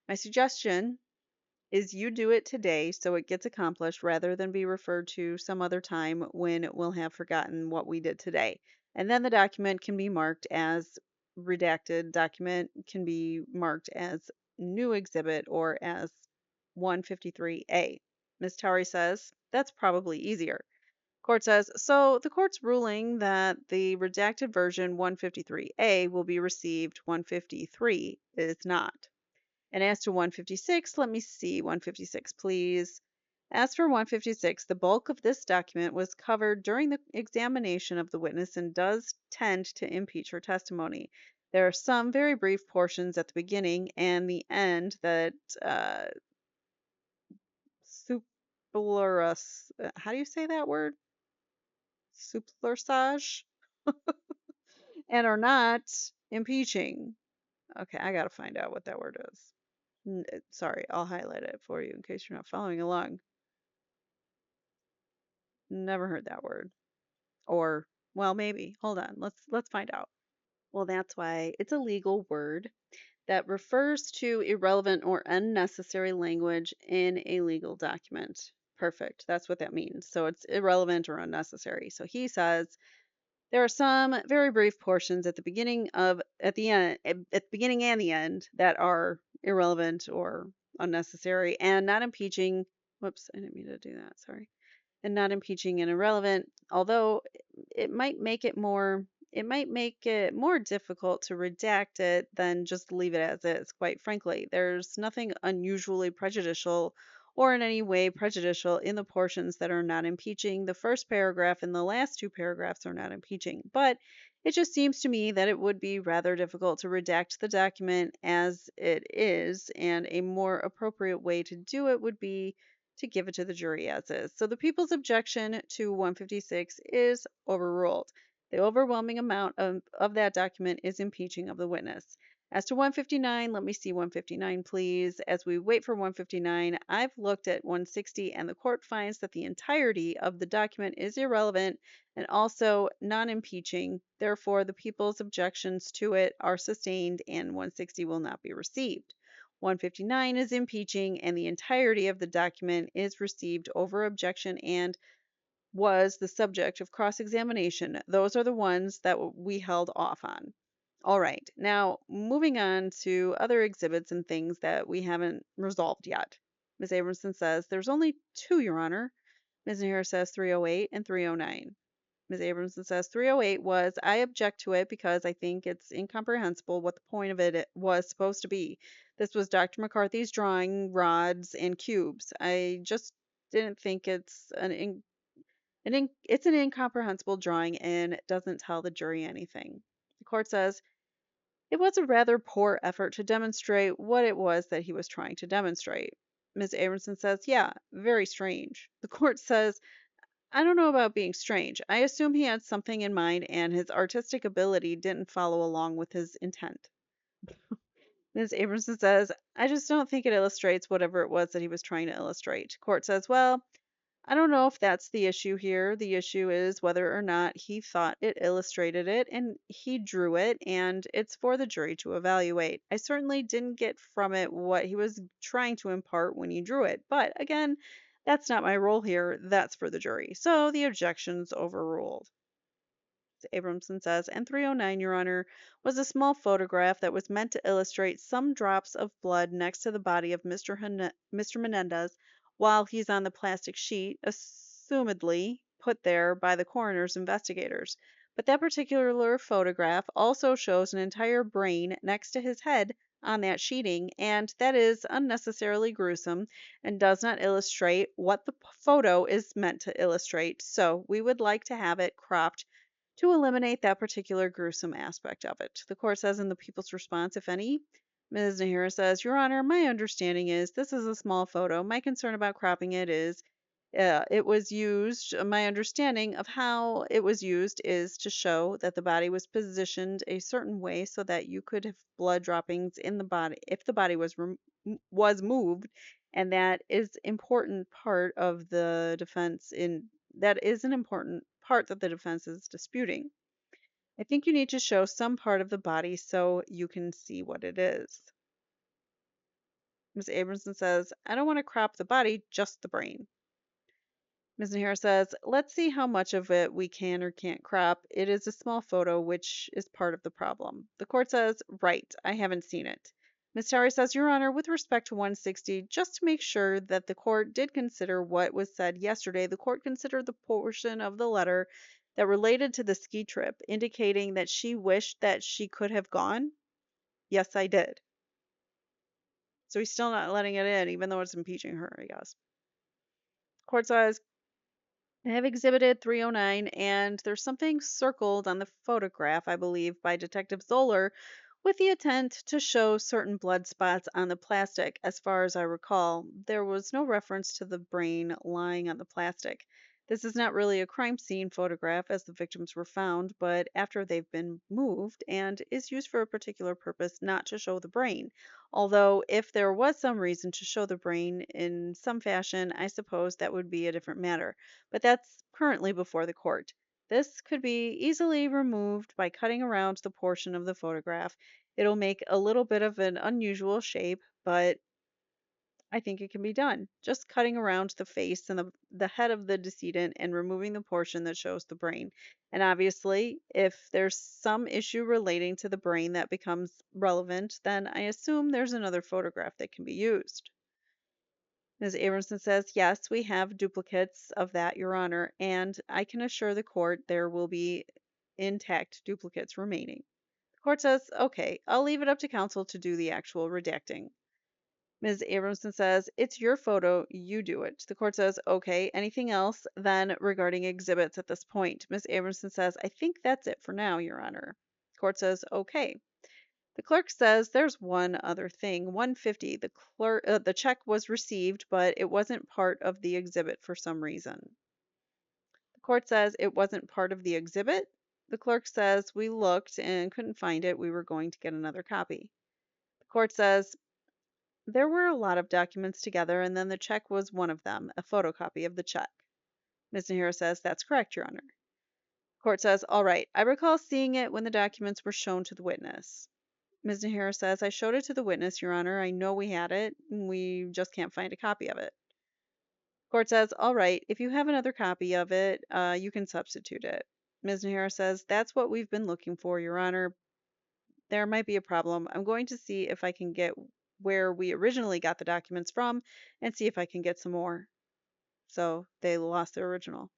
my suggestion is you do it today so it gets accomplished rather than be referred to some other time when we'll have forgotten what we did today. And then the document can be marked as redacted, document can be marked as new exhibit or as 153A. Ms. Towery says that's probably easier. Court says, so the court's ruling that the redacted version 153A will be received, 153 is not. And as to 156, let me see 156, please. As for 156, the bulk of this document was covered during the examination of the witness and does tend to impeach her testimony. There are some very brief portions at the beginning and the end that how do you say that word? Suplersage? And are not impeaching. Okay, I gotta find out what that word is. Sorry, I'll highlight it for you in case you're not following along. Never heard that word. Or, well, maybe. Hold on. Let's find out. Well, that's why it's a legal word that refers to irrelevant or unnecessary language in a legal document. Perfect. That's what that means. So it's irrelevant or unnecessary. So he says there are some very brief portions at the beginning at the end, at the beginning and the end that are irrelevant or unnecessary and not impeaching. Whoops, I didn't mean to do that. Sorry. And not impeaching and irrelevant, although it might make it more difficult to redact it than just leave it as is, quite frankly. There's nothing unusually prejudicial or in any way prejudicial in the portions that are not impeaching. The first paragraph and the last two paragraphs are not impeaching, but it just seems to me that it would be rather difficult to redact the document as it is, and a more appropriate way to do it would be to give it to the jury as is. So the people's objection to 156 is overruled. The overwhelming amount of that document is impeaching of the witness. As to 159, let me see 159, please. As we wait for 159, I've looked at 160, and the court finds that the entirety of the document is irrelevant and also non impeaching. Therefore, the people's objections to it are sustained, and 160 will not be received. 159 is impeaching, and the entirety of the document is received over objection and was the subject of cross examination. Those are the ones that we held off on. All right, now moving on to other exhibits and things that we haven't resolved yet. Ms. Abramson says there's only two, Your Honor. Ms. Nahir says 308 and 309. Ms. Abramson says 308 was, I object to it because I think it's incomprehensible what the point of it was supposed to be. This was Dr. McCarthy's drawing rods and cubes. I just didn't think it's an incomprehensible drawing and it doesn't tell the jury anything. The court says It was a rather poor effort to demonstrate what it was that he was trying to demonstrate. Ms. Abramson says, yeah, very strange. The court says, I don't know about being strange. I assume he had something in mind and his artistic ability didn't follow along with his intent. Ms. Abramson says, I just don't think it illustrates whatever it was that he was trying to illustrate. Court says, well, I don't know if that's the issue here. The issue is whether or not he thought it illustrated it and he drew it, and it's for the jury to evaluate. I certainly didn't get from it what he was trying to impart when he drew it, but again, that's not my role here. That's for the jury. So the objection's overruled. Abramson says, and 309, Your Honor, was a small photograph that was meant to illustrate some drops of blood next to the body of Mr. Menendez while he's on the plastic sheet, assumedly put there by the coroner's investigators. But that particular photograph also shows an entire brain next to his head on that sheeting, and that is unnecessarily gruesome and does not illustrate what the photo is meant to illustrate. So we would like to have it cropped to eliminate that particular gruesome aspect of it. The court says in the people's response, if any, Ms. Nahira says, Your Honor, my understanding is this is a small photo. My concern about cropping it is it was used, my understanding of how it was used is to show that the body was positioned a certain way so that you could have blood droppings in the body if the body was moved, and that is important part of the defense in that is an important part that the defense is disputing. I think you need to show some part of the body so you can see what it is. Ms. Abramson says, I don't want to crop the body, just the brain. Ms. Nahara says, let's see how much of it we can or can't crop. It is a small photo, which is part of the problem. The court says, right, I haven't seen it. Ms. Towery says, Your Honor, with respect to 160, just to make sure that the court did consider what was said yesterday, the court considered the portion of the letter that related to the ski trip, indicating that she wished that she could have gone. Yes, I did. So he's still not letting it in, even though it's impeaching her, I guess. Court says, I have exhibited 309, and there's something circled on the photograph, I believe, by Detective Zoller with the intent to show certain blood spots on the plastic. As far as I recall, there was no reference to the brain lying on the plastic. This is not really a crime scene photograph as the victims were found, but after they've been moved and is used for a particular purpose not to show the brain. Although, if there was some reason to show the brain in some fashion, I suppose that would be a different matter, but that's currently before the court. This could be easily removed by cutting around the portion of the photograph. It'll make a little bit of an unusual shape, but I think it can be done. Just cutting around the face and the head of the decedent and removing the portion that shows the brain. And obviously, if there's some issue relating to the brain that becomes relevant, then I assume there's another photograph that can be used. Ms. Abramson says, yes, we have duplicates of that, Your Honor, and I can assure the court there will be intact duplicates remaining. The court says, okay, I'll leave it up to counsel to do the actual redacting. Ms. Abramson says, it's your photo, you do it. The court says, okay, anything else then regarding exhibits at this point? Ms. Abramson says, I think that's it for now, Your Honor. The court says, okay. The clerk says there's one other thing. 150. The check was received, but it wasn't part of the exhibit for some reason. The court says it wasn't part of the exhibit. The clerk says we looked and couldn't find it. We were going to get another copy. The court says there were a lot of documents together, and then the check was one of them, a photocopy of the check. Ms. Nahira says that's correct, Your Honor. The court says, all right, I recall seeing it when the documents were shown to the witness. Ms. Nahira says, I showed it to the witness, Your Honor. I know we had it. We just can't find a copy of it. Court says, all right, if you have another copy of it, you can substitute it. Ms. Nahira says, that's what we've been looking for, Your Honor. There might be a problem. I'm going to see if I can get where we originally got the documents from and see if I can get some more. So they lost their original.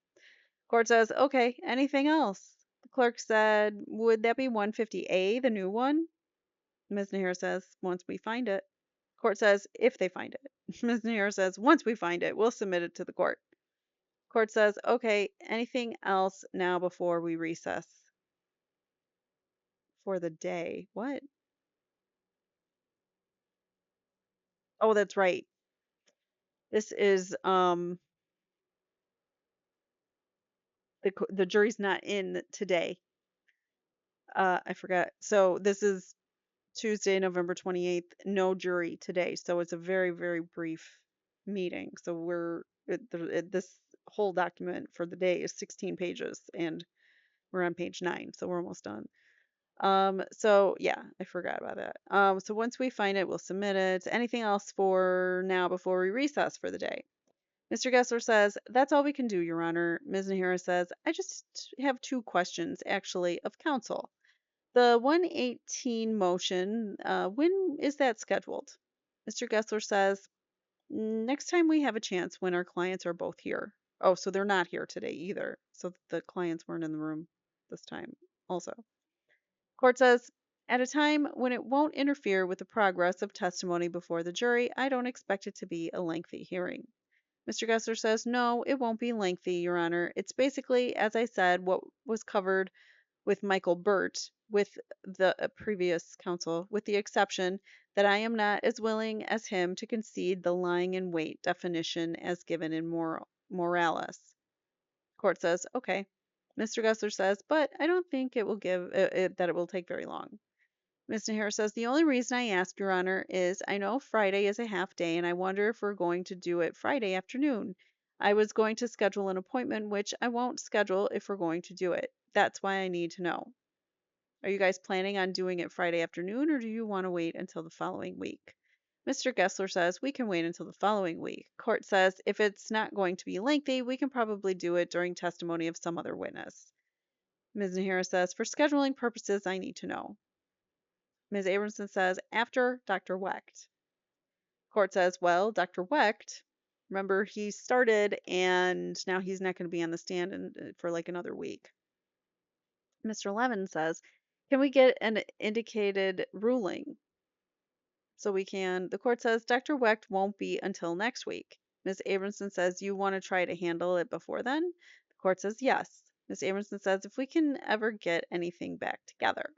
Court says, okay, anything else? The clerk said, would that be 150A, the new one? Ms. Nahir says, once we find it. Court says, if they find it. Ms. Nahir says, once we find it, we'll submit it to the court. Court says, okay, anything else now before we recess for the day? What? Oh, that's right. This is the jury's not in today. I forgot. So this is Tuesday, November 28th. No jury today. So it's a very, very brief meeting. So this whole document for the day is 16 pages, and we're on page 9, so we're almost done. So yeah, I forgot about that. So once we find it, we'll submit it. Anything else for now before we recess for the day? Mr. Gessler says, that's all we can do, Your Honor. Ms. Nahira says, I just have 2 questions, actually, of counsel. The 118 motion, when is that scheduled? Mr. Gessler says, next time we have a chance when our clients are both here. Oh, so they're not here today either. So the clients weren't in the room this time also. Court says, at a time when it won't interfere with the progress of testimony before the jury, I don't expect it to be a lengthy hearing. Mr. Gessler says, no, it won't be lengthy, Your Honor. It's basically, as I said, what was covered with Michael Burt with the previous counsel, with the exception that I am not as willing as him to concede the lying in wait definition as given in Morales. Court says, okay. Mr. Gessler says, but I don't think it will that it will take very long. Ms. Nahara says, the only reason I ask, Your Honor, is I know Friday is a half day, and I wonder if we're going to do it Friday afternoon. I was going to schedule an appointment, which I won't schedule if we're going to do it. That's why I need to know. Are you guys planning on doing it Friday afternoon, or do you want to wait until the following week? Mr. Gessler says, we can wait until the following week. Court says, if it's not going to be lengthy, we can probably do it during testimony of some other witness. Ms. Nahara says, for scheduling purposes, I need to know. Ms. Abramson says, after Dr. Wecht. Court says, well, Dr. Wecht, remember, he started and now he's not going to be on the stand for like another week. Mr. Levin says, can we get an indicated ruling? So we can, the court says, Dr. Wecht won't be until next week. Ms. Abramson says, you want to try to handle it before then? The court says, yes. Ms. Abramson says, if we can ever get anything back together.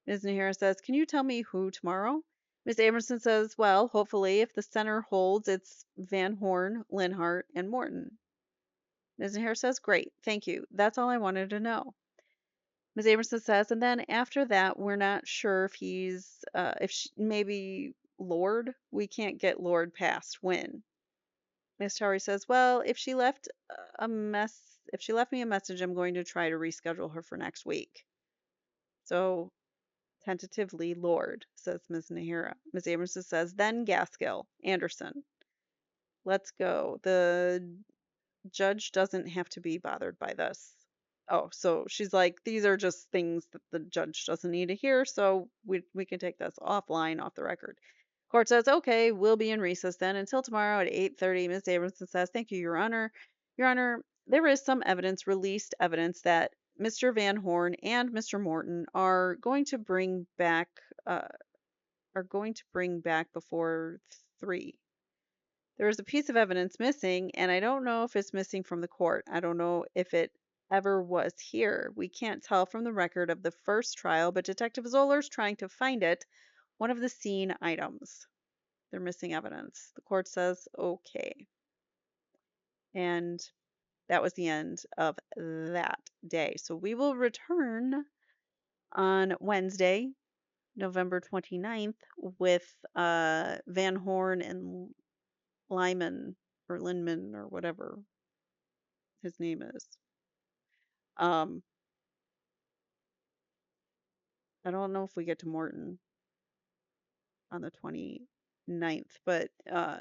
Ms. Nahara says, can you tell me who tomorrow? Ms. Amerson says, well, hopefully, if the center holds, it's Van Horn, Linhart, and Morton. Ms. Nahara says, great, thank you. That's all I wanted to know. Ms. Amerson says, and then after that, we're not sure if he's, maybe Lord. We can't get Lord past when. Ms. Towery says, well, if she left me a message, I'm going to try to reschedule her for next week. So tentatively, Lord, says Ms. Nahira. Ms. Amerson says, then Gaskill, Anderson. Let's go. The judge doesn't have to be bothered by this. Oh, so she's like, these are just things that the judge doesn't need to hear, so we can take this offline, off the record. Court says, okay, we'll be in recess then until tomorrow at 8:30. Ms. Amerson says, thank you, Your Honor. Your Honor, there is some evidence, released evidence, that Mr. Van Horn and Mr. Morton are going to bring back before 3. There is a piece of evidence missing, and I don't know if it's missing from the court. I don't know if it ever was here. We can't tell from the record of the first trial, but Detective Zoller's trying to find it. One of the scene items. They're missing evidence. The court says, okay. And that was the end of that day. So we will return on Wednesday, November 29th, with Van Horn and Lyman or Linman or whatever his name is. Um, I don't know if we get to Morton on the 29th, but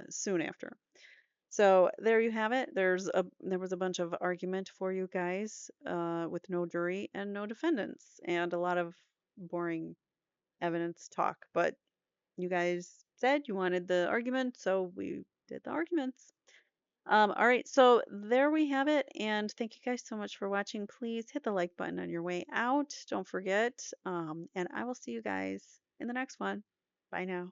soon after. So there you have it. There was a bunch of argument for you guys with no jury and no defendants and a lot of boring evidence talk. But you guys said you wanted the argument, so we did the arguments. All right, so there we have it, and thank you guys so much for watching. Please hit the like button on your way out. Don't forget, and I will see you guys in the next one. Bye now.